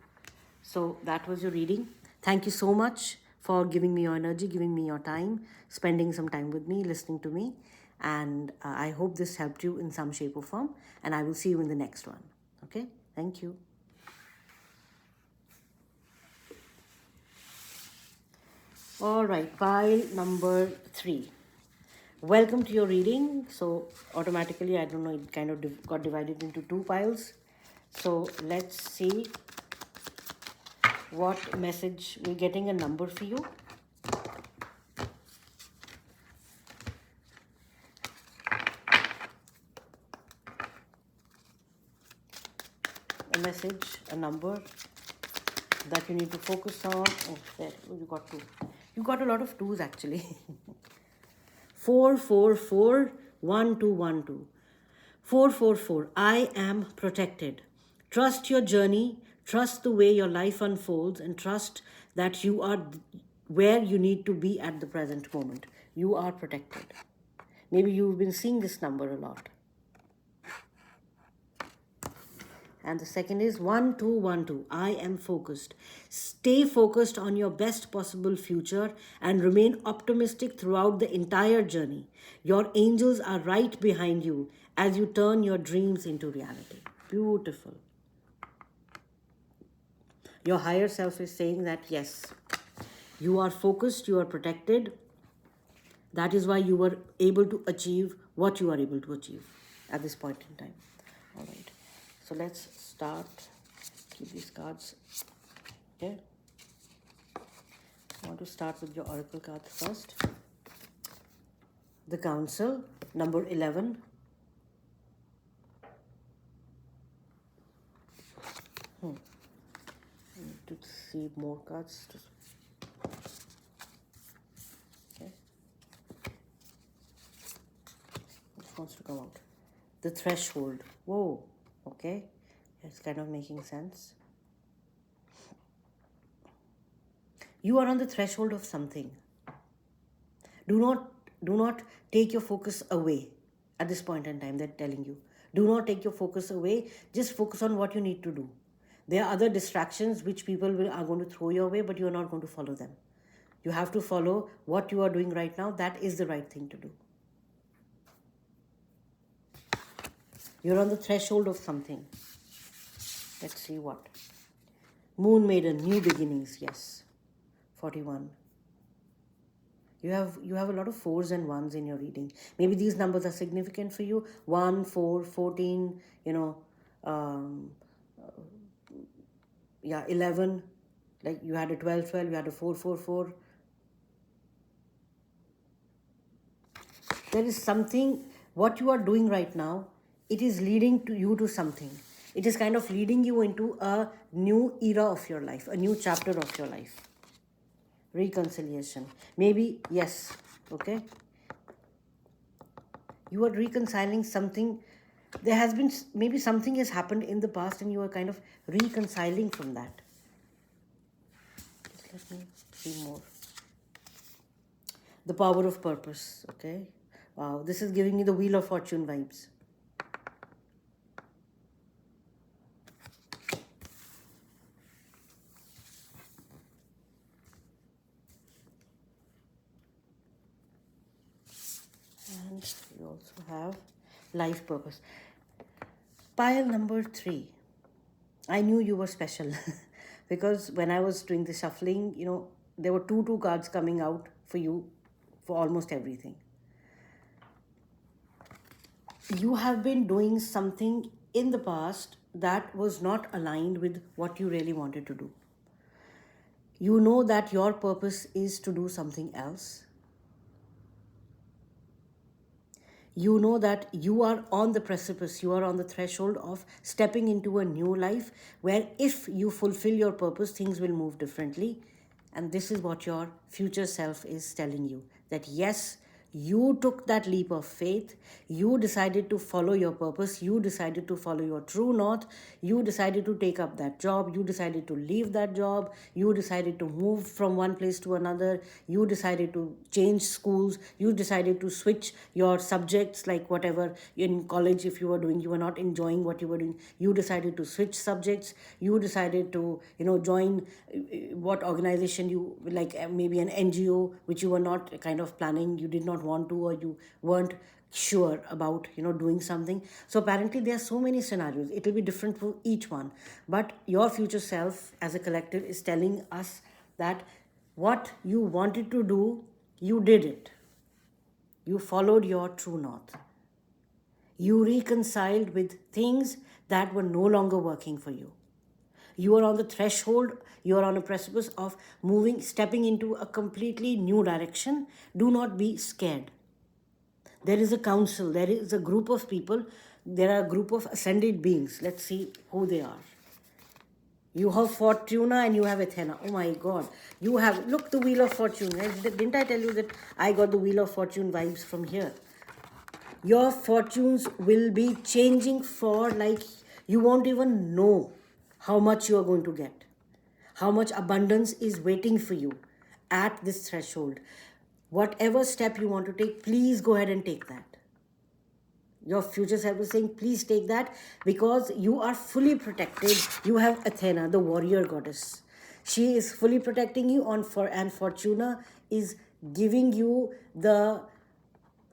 So that was your reading. Thank you so much for giving me your energy, giving me your time, spending some time with me, listening to me. And I hope this helped you in some shape or form. And I will see you in the next one. Okay, thank you. All right, pile number 3. Welcome to your reading. So automatically, I don't know, it kind of got divided into 2 piles. So let's see what message we're getting. A number for you. A message, a number that you need to focus on. Oh, there, you got 2. You got a lot of 2s actually. 444 1212. 444. I am protected. Trust your journey. Trust the way your life unfolds, and trust that you are where you need to be at the present moment. You are protected. Maybe you've been seeing this number a lot. And the second is 1212. I am focused. Stay focused on your best possible future and remain optimistic throughout the entire journey. Your angels are right behind you as you turn your dreams into reality. Beautiful. Your higher self is saying that yes, you are focused, you are protected. That is why you were able to achieve what you are able to achieve at this point in time. All right. So let's start. Keep these cards here. I want to start with your oracle cards first. The Council, number 11. I need to see more cards. Okay. Which wants to come out? The Threshold. Whoa. Okay. It's kind of making sense. You are on the threshold of something. Do not not take your focus away at this point in time. They're telling you, do not take your focus away. Just focus on what you need to do. There are other distractions which are going to throw your way, but you are not going to follow them. You have to follow what you are doing right now. That is the right thing to do. You're on the threshold of something. Let's see what. Moon Maiden, new beginnings, yes. 41. You have a lot of 4s and 1s in your reading. Maybe these numbers are significant for you. 1, 4, 14, um, yeah, 11. Like you had a 12, 12, you had a 4, 4, 4. There is something, what you are doing right now, it is leading to you to something. It is kind of leading you into a new era of your life, a new chapter of your life. Reconciliation. Maybe, yes, okay? You are reconciling something. There has been, maybe something has happened in the past and you are kind of reconciling from that. Just let me see more. The power of purpose, okay? Wow, this is giving me the Wheel of Fortune vibes. And we also have life purpose. Pile number 3. I knew you were special because when I was doing the shuffling, there were two cards coming out for you for almost everything. You have been doing something in the past that was not aligned with what you really wanted to do. You know that your purpose is to do something else. You know that you are on the precipice, you are on the threshold of stepping into a new life where if you fulfill your purpose, things will move differently. And this is what your future self is telling you, that yes, you took that leap of faith. You decided to follow your purpose. You decided to follow your true north. You decided to take up that job. You decided to leave that job. You decided to move from one place to another. You decided to change schools. You decided to switch your subjects, like whatever in college, if you were doing, you were not enjoying what you were doing. You decided to switch subjects. You decided to, join what organization you like, maybe an NGO, which you were not kind of planning. You did not want to, or you weren't sure about doing something. So apparently there are so many scenarios. It will be different for each one, but your future self as a collective is telling us that what you wanted to do, you did it. You followed your true north. You reconciled with things that were no longer working for you. You are on the threshold, you are on a precipice of stepping into a completely new direction. Do not be scared. There is a council, there is a group of people, there are a group of ascended beings. Let's see who they are. You have Fortuna and you have Athena. Oh my God. You have, look, the Wheel of Fortune. Didn't I tell you that I got the Wheel of Fortune vibes from here? Your fortunes will be changing for, like, you won't even know how much you are going to get. How much abundance is waiting for you at this threshold. Whatever step you want to take, please go ahead and take that. Your future self is saying, please take that, because you are fully protected. You have Athena, the warrior goddess. She is fully protecting you and Fortuna is giving you the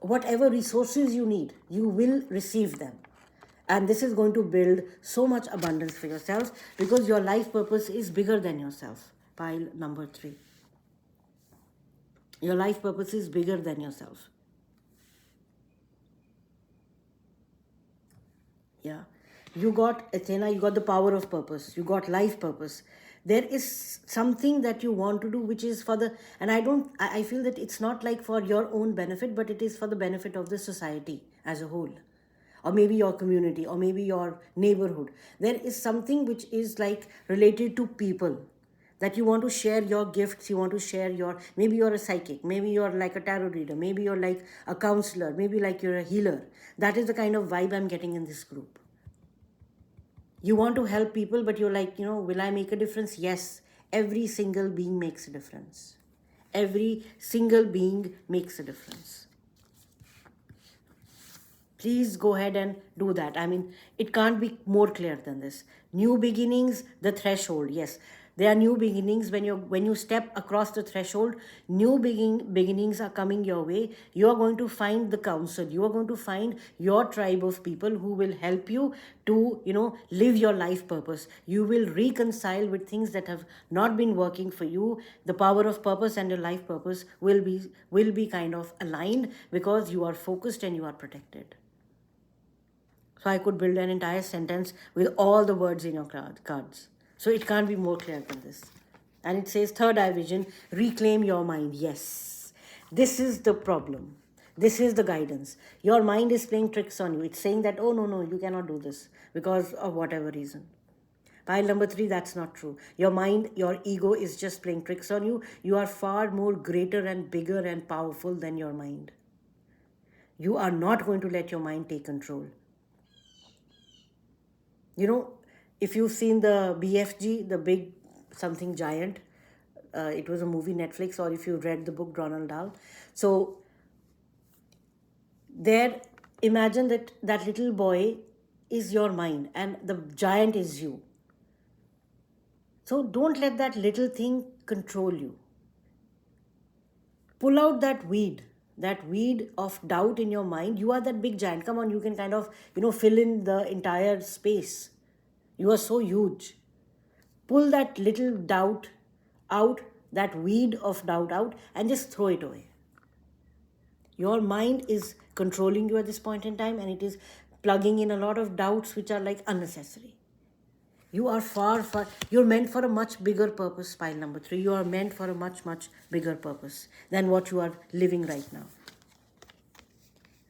whatever resources you need. You will receive them. And this is going to build so much abundance for yourself, because your life purpose is bigger than yourself. Pile number 3. Your life purpose is bigger than yourself. Yeah. You got Athena, you got the power of purpose, you got life purpose. There is something that you want to do which is for the, and I feel that it's not like for your own benefit, but it is for the benefit of the society as a whole. Or maybe your community, or maybe your neighborhood. There is something which is like related to people, that you want to share your gifts, you want to share maybe you're a psychic, maybe you're like a tarot reader, maybe you're like a counselor, maybe like you're a healer. That is the kind of vibe I'm getting in this group. You want to help people, but you're like, will I make a difference? Yes, every single being makes a difference. Every single being makes a difference. Please go ahead and do that. I mean, it can't be more clear than this. New beginnings, the threshold. Yes, there are new beginnings. When you step across the threshold, beginnings are coming your way. You are going to find the council, you are going to find your tribe of people who will help you to, live your life purpose. You will reconcile with things that have not been working for you. The power of purpose and your life purpose will be kind of aligned, because you are focused and you are protected. So I could build an entire sentence with all the words in your cards. So it can't be more clear than this. And it says, third eye vision, reclaim your mind. Yes, this is the problem. This is the guidance. Your mind is playing tricks on you. It's saying that, oh, no, no, you cannot do this because of whatever reason. Pile number 3, that's not true. Your mind, your ego is just playing tricks on you. You are far more greater and bigger and powerful than your mind. You are not going to let your mind take control. You know, if you've seen the BFG, the big something giant, it was a movie Netflix, or if you read the book Ronald Dahl. So there, imagine that that little boy is your mind and the giant is you. So don't let that little thing control you. Pull out that weed of doubt in your mind. You are that big giant. Come on, you can kind of, fill in the entire space. You are so huge. Pull that little doubt out, that weed of doubt out, and just throw it away. Your mind is controlling you at this point in time, and it is plugging in a lot of doubts which are like unnecessary. You are far, you're meant for a much bigger purpose, pile number 3. You are meant for a much, much bigger purpose than what you are living right now.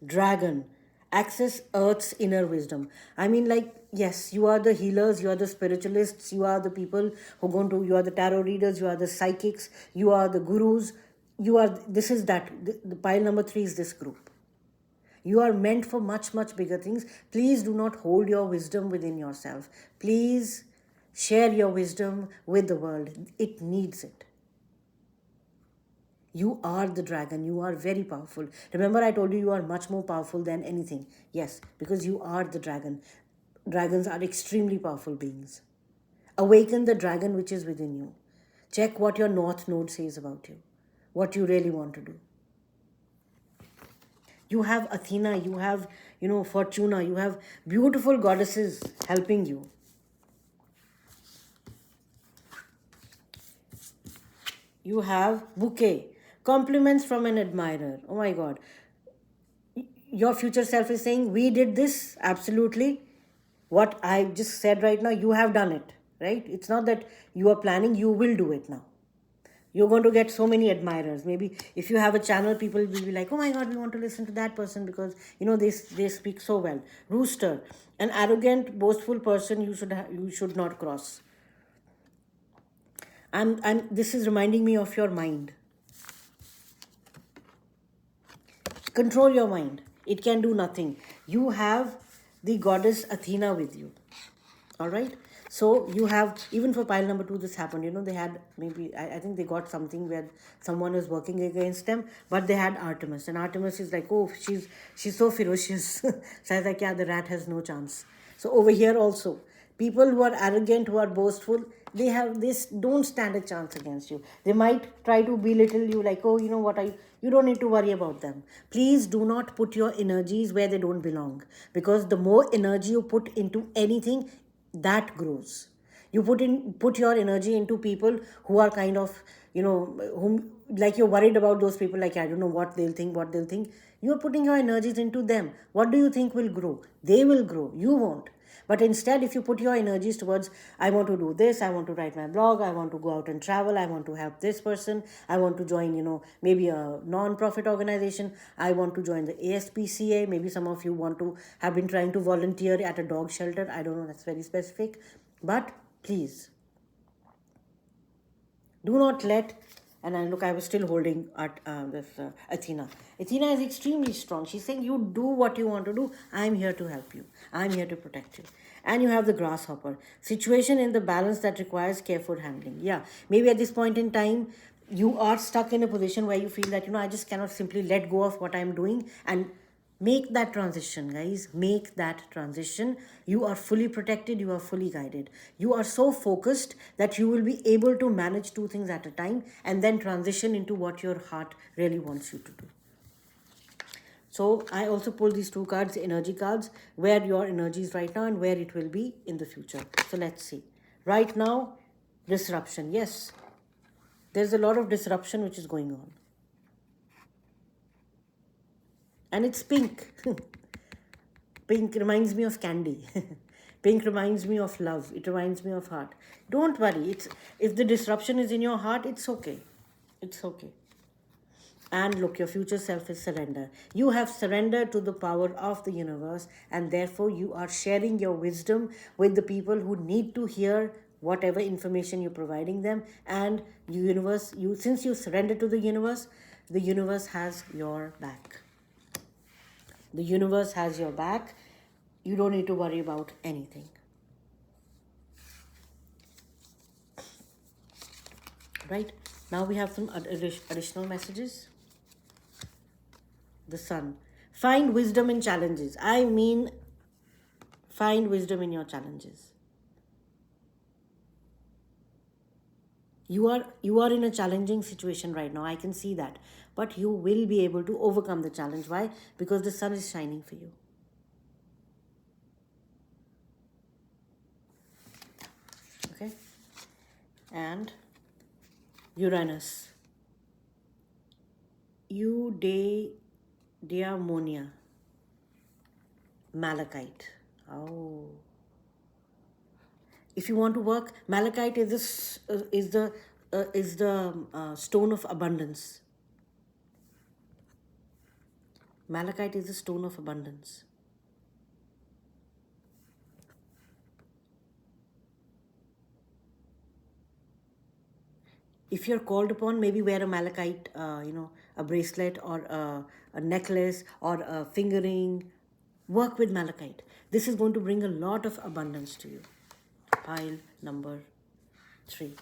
Dragon, access Earth's inner wisdom. I mean, like, yes, you are the healers, you are the spiritualists, you are the people who go to, you are the tarot readers, you are the psychics, you are the gurus, this is that. The pile number 3 is this group. You are meant for much, much bigger things. Please do not hold your wisdom within yourself. Please share your wisdom with the world. It needs it. You are the dragon. You are very powerful. Remember, I told you you are much more powerful than anything. Yes, because you are the dragon. Dragons are extremely powerful beings. Awaken the dragon which is within you. Check what your North Node says about you, what you really want to do. You have Athena, you have, Fortuna, you have beautiful goddesses helping you. You have bouquet, compliments from an admirer. Oh my God. Your future self is saying, we did this, absolutely. What I just said right now, you have done it, right? It's not that you are planning, you will do it now. You're going to get so many admirers. Maybe if you have a channel, people will be like, oh my God, we want to listen to that person because, they speak so well. Rooster, an arrogant, boastful person you should not cross. This is reminding me of your mind. Control your mind. It can do nothing. You have the goddess Athena with you. All right. So you have, even for pile number 2, this happened. They had maybe, I think they got something where someone was working against them, but they had Artemis. And Artemis is like, oh, she's so ferocious. So I was like, yeah, the rat has no chance. So over here also, people who are arrogant, who are boastful, they don't stand a chance against you. They might try to belittle you, like, oh, you know what, you don't need to worry about them. Please do not put your energies where they don't belong, because the more energy you put into anything, that grows. You put your energy into people who are kind of, whom, like, you're worried about those people, like, I don't know what they'll think. You're putting your energies into them. What do you think will grow? They will grow, you won't. But instead, if you put your energies towards, I want to do this, I want to write my blog, I want to go out and travel, I want to help this person, I want to join, maybe a non-profit organization, I want to join the ASPCA, maybe some of you have been trying to volunteer at a dog shelter, I don't know, that's very specific. But please, do not let, and I was still holding at this Athena. Athena is extremely strong. She's saying, you do what you want to do. I'm here to help you. I'm here to protect you. And you have the grasshopper. Situation in the balance that requires careful handling. Yeah, maybe at this point in time, you are stuck in a position where you feel that, I just cannot simply let go of what I'm doing and Make that transition, guys. Make that transition. You are fully protected. You are fully guided. You are so focused that you will be able to manage two things at a time and then transition into what your heart really wants you to do. So I also pulled these two cards, the energy cards, where your energy is right now and where it will be in the future. So let's see. Right now, disruption. Yes, there's a lot of disruption which is going on. And it's pink. Pink reminds me of candy. Pink reminds me of love. It reminds me of heart. Don't worry. If the disruption is in your heart, it's okay. It's okay. And look, your future self is surrender. You have surrendered to the power of the universe, and therefore you are sharing your wisdom with the people who need to hear whatever information you're providing them. And since you surrender to the universe has your back. The universe has your back. You don't need to worry about anything. Right? Now we have some additional messages. The sun. Find wisdom in challenges. I mean, find wisdom in your challenges. You are in a challenging situation right now. I can see that. But you will be able to overcome the challenge. Why? Because the sun is shining for you. Okay? And Uranus. Eudaimonia. Malachite. Oh. If you want to work, malachite is the stone of abundance. Malachite is the stone of abundance. If you're called upon, maybe wear a malachite, a bracelet or a necklace or a fingering. Work with malachite. This is going to bring a lot of abundance to you. Pile number 3.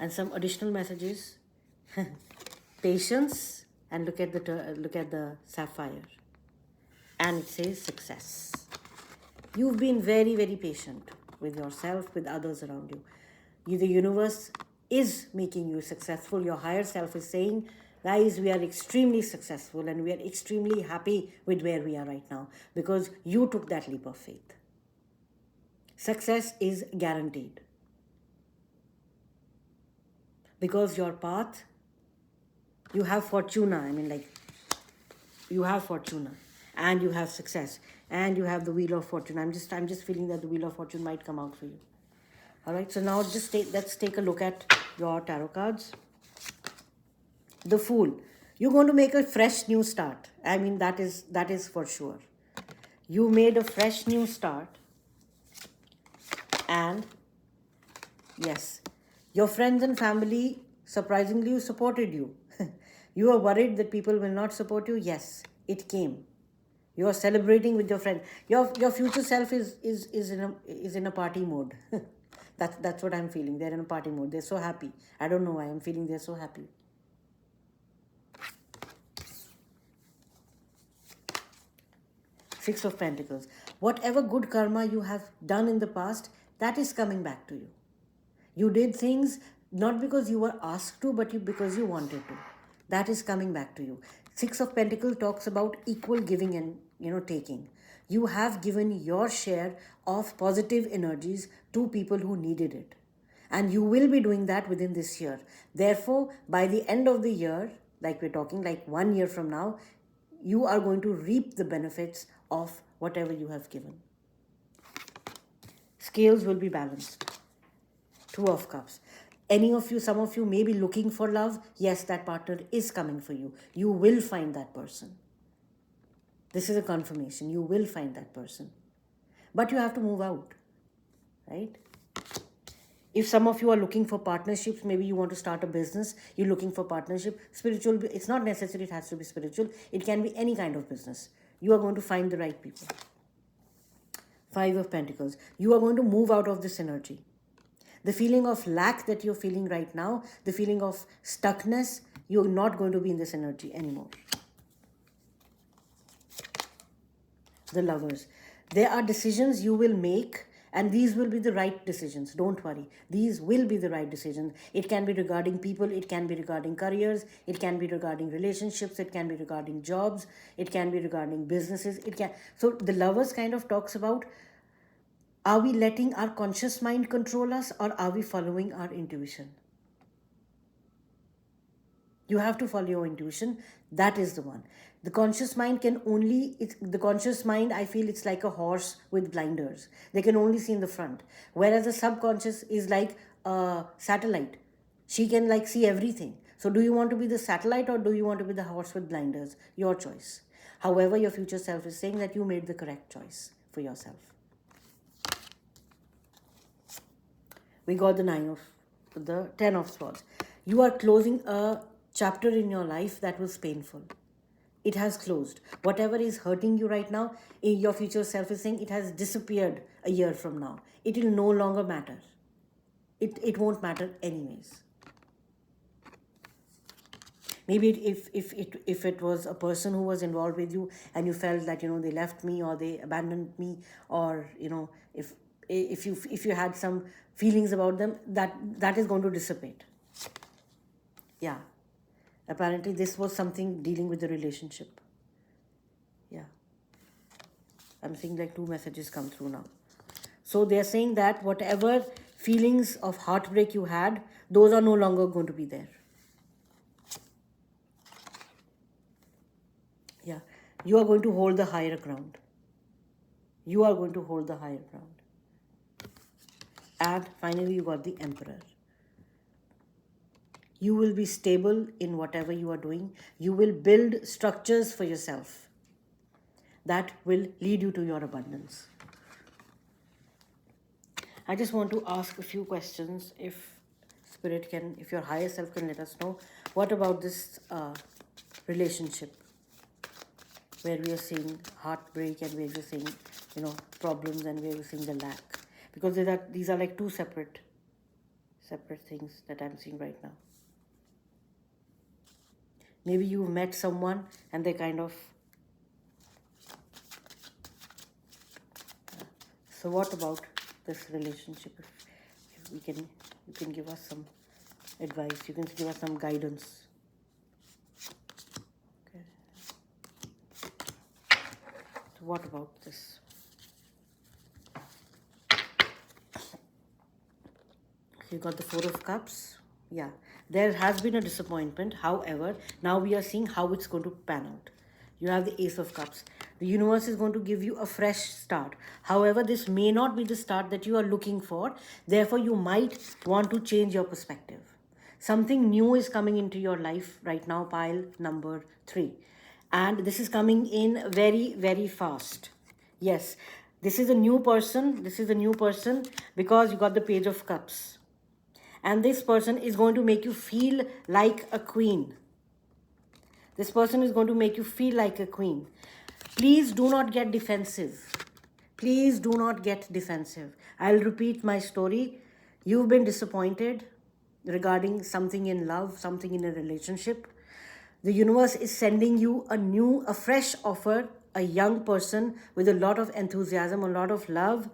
And some additional messages. Patience, and look at the sapphire. And it says success. You've been very, very patient with yourself, with others around you. The universe is making you successful. Your higher self is saying, guys, we are extremely successful and we are extremely happy with where we are right now because you took that leap of faith. Success is guaranteed. Because your path, you have Fortuna. You have Fortuna and you have success and you have the Wheel of Fortune. I'm just feeling that the Wheel of Fortune might come out for you. All right, so now let's take a look at your tarot cards. The Fool. You're going to make a fresh new start. I mean, that is for sure. You made a fresh new start. And yes, your friends and family surprisingly supported you. You are worried that people will not support you. Yes, it came. You are celebrating with your friend. Your future self is in a party mode. That's what I'm feeling. They're in a party mode. They're so happy. I don't know why. I'm feeling they're so happy. Six of Pentacles. Whatever good karma you have done in the past, that is coming back to you. You did things not because you were asked to, but because you wanted to. That is coming back to you. Six of Pentacles talks about equal giving and taking. You have given your share of positive energies to people who needed it. And you will be doing that within this year. Therefore, by the end of the year, like we're talking, like 1 year from now, you are going to reap the benefits of whatever you have given. Scales will be balanced. Two of Cups. Some of you may be looking for love. Yes, that partner is coming for you. You will find that person. This is a confirmation. You will find that person. But you have to move out, right? If some of you are looking for partnerships, maybe you want to start a business, you're looking for partnership, spiritual, it's not necessary it has to be spiritual. It can be any kind of business. You are going to find the right people. Five of Pentacles. You are going to move out of this energy. The feeling of lack that you're feeling right now, the feeling of stuckness, you're not going to be in this energy anymore. The Lovers. There are decisions you will make, and these will be the right decisions. Don't worry. These will be the right decisions. It can be regarding people, it can be regarding careers, it can be regarding relationships, it can be regarding jobs, it can be regarding businesses. It can. So the Lovers kind of talks about, are we letting our conscious mind control us, or are we following our intuition? You have to follow your intuition. That is the one. The conscious mind can only, the conscious mind, I feel it's like a horse with blinders. They can only see in the front. Whereas the subconscious is like a satellite. She can like see everything. So do you want to be the satellite, or do you want to be the horse with blinders? Your choice. However, your future self is saying that you made the correct choice for yourself. We got the 10 of swords. You are closing a chapter in your life that was painful. It has closed. Whatever is hurting you right now, your future self is saying it has disappeared a year from now. It will no longer matter. It won't matter anyways. Maybe if it was a person who was involved with you, and you felt that they left me, or they abandoned me, or if you had some feelings about them, that is going to dissipate. Yeah. Apparently this was something dealing with the relationship. Yeah. I'm seeing like 2 messages come through now. So they're saying that whatever feelings of heartbreak you had, those are no longer going to be there. Yeah. You are going to hold the higher ground. You are going to hold the higher ground. And finally, you got the Emperor. You will be stable in whatever you are doing. You will build structures for yourself that will lead you to your abundance. I just want to ask a few questions, if Spirit can, if your higher self can let us know. What about this relationship where we are seeing heartbreak, and where we are seeing, problems, and where we are seeing the lack? Because these are like 2 separate things that I'm seeing right now. Maybe you've met someone and they kind of... So what about this relationship? If you can give us some advice, you can give us some guidance. Okay. So what about this? You got the 4 of Cups. Yeah, there has been a disappointment. However, now we are seeing how it's going to pan out. You have the Ace of Cups. The universe is going to give you a fresh start. However, this may not be the start that you are looking for. Therefore, you might want to change your perspective. Something new is coming into your life right now, pile number 3. And this is coming in very, very fast. Yes, this is a new person. This is a new person because you got the Page of Cups. And this person is going to make you feel like a queen. This person is going to make you feel like a queen. Please do not get defensive. Please do not get defensive. I'll repeat my story. You've been disappointed regarding something in love, something in a relationship. The universe is sending you a fresh offer, a young person with a lot of enthusiasm, a lot of love.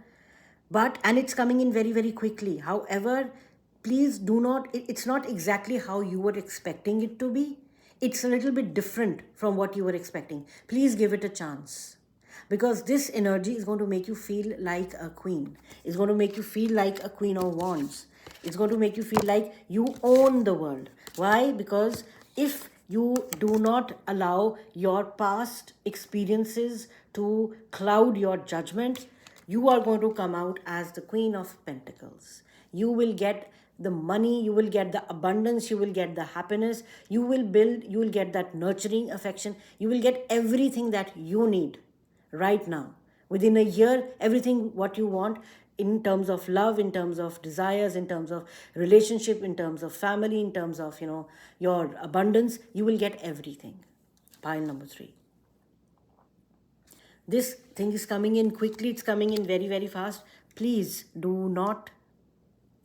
And it's coming in very, very quickly. However, please do not, it's not exactly how you were expecting it to be. It's a little bit different from what you were expecting. Please give it a chance. Because this energy is going to make you feel like a queen. It's going to make you feel like a Queen of Wands. It's going to make you feel like you own the world. Why? Because if you do not allow your past experiences to cloud your judgment, you are going to come out as the Queen of Pentacles. You will get the money, you will get the abundance, you will get the happiness, you will get that nurturing affection, you will get everything that you need right now. Within a year, everything what you want in terms of love, in terms of desires, in terms of relationship, in terms of family, in terms of, your abundance, you will get everything. Pile number 3. This thing is coming in quickly. It's coming in very, very fast. Please do not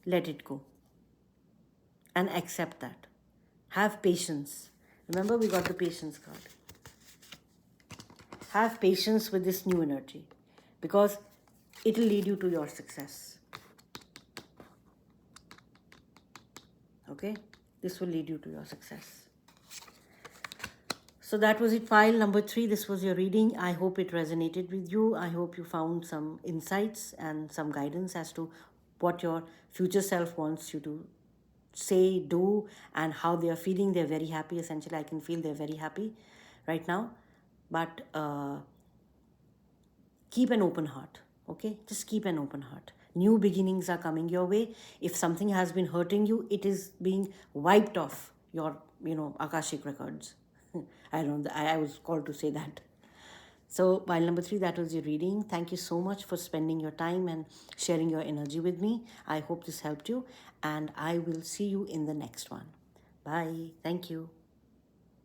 let it go. And accept that. Have patience. Remember, we got the patience card. have patience with this new energy, because it will lead you to your success. Okay? This will lead you to your success. So that was it, pile number 3. This was your reading. I hope it resonated with you. I hope you found some insights and some guidance as to what your future self wants you to say, do, and how they are feeling. They're very happy. Essentially, I can feel they're very happy right now. But keep an open heart. Okay? Just keep an open heart. New beginnings are coming your way. If something has been hurting you, it is being wiped off your, Akashic records. I don't know, I was called to say that. So, pile number 3, that was your reading. Thank you so much for spending your time and sharing your energy with me. I hope this helped you, and I will see you in the next one. Bye. Thank you.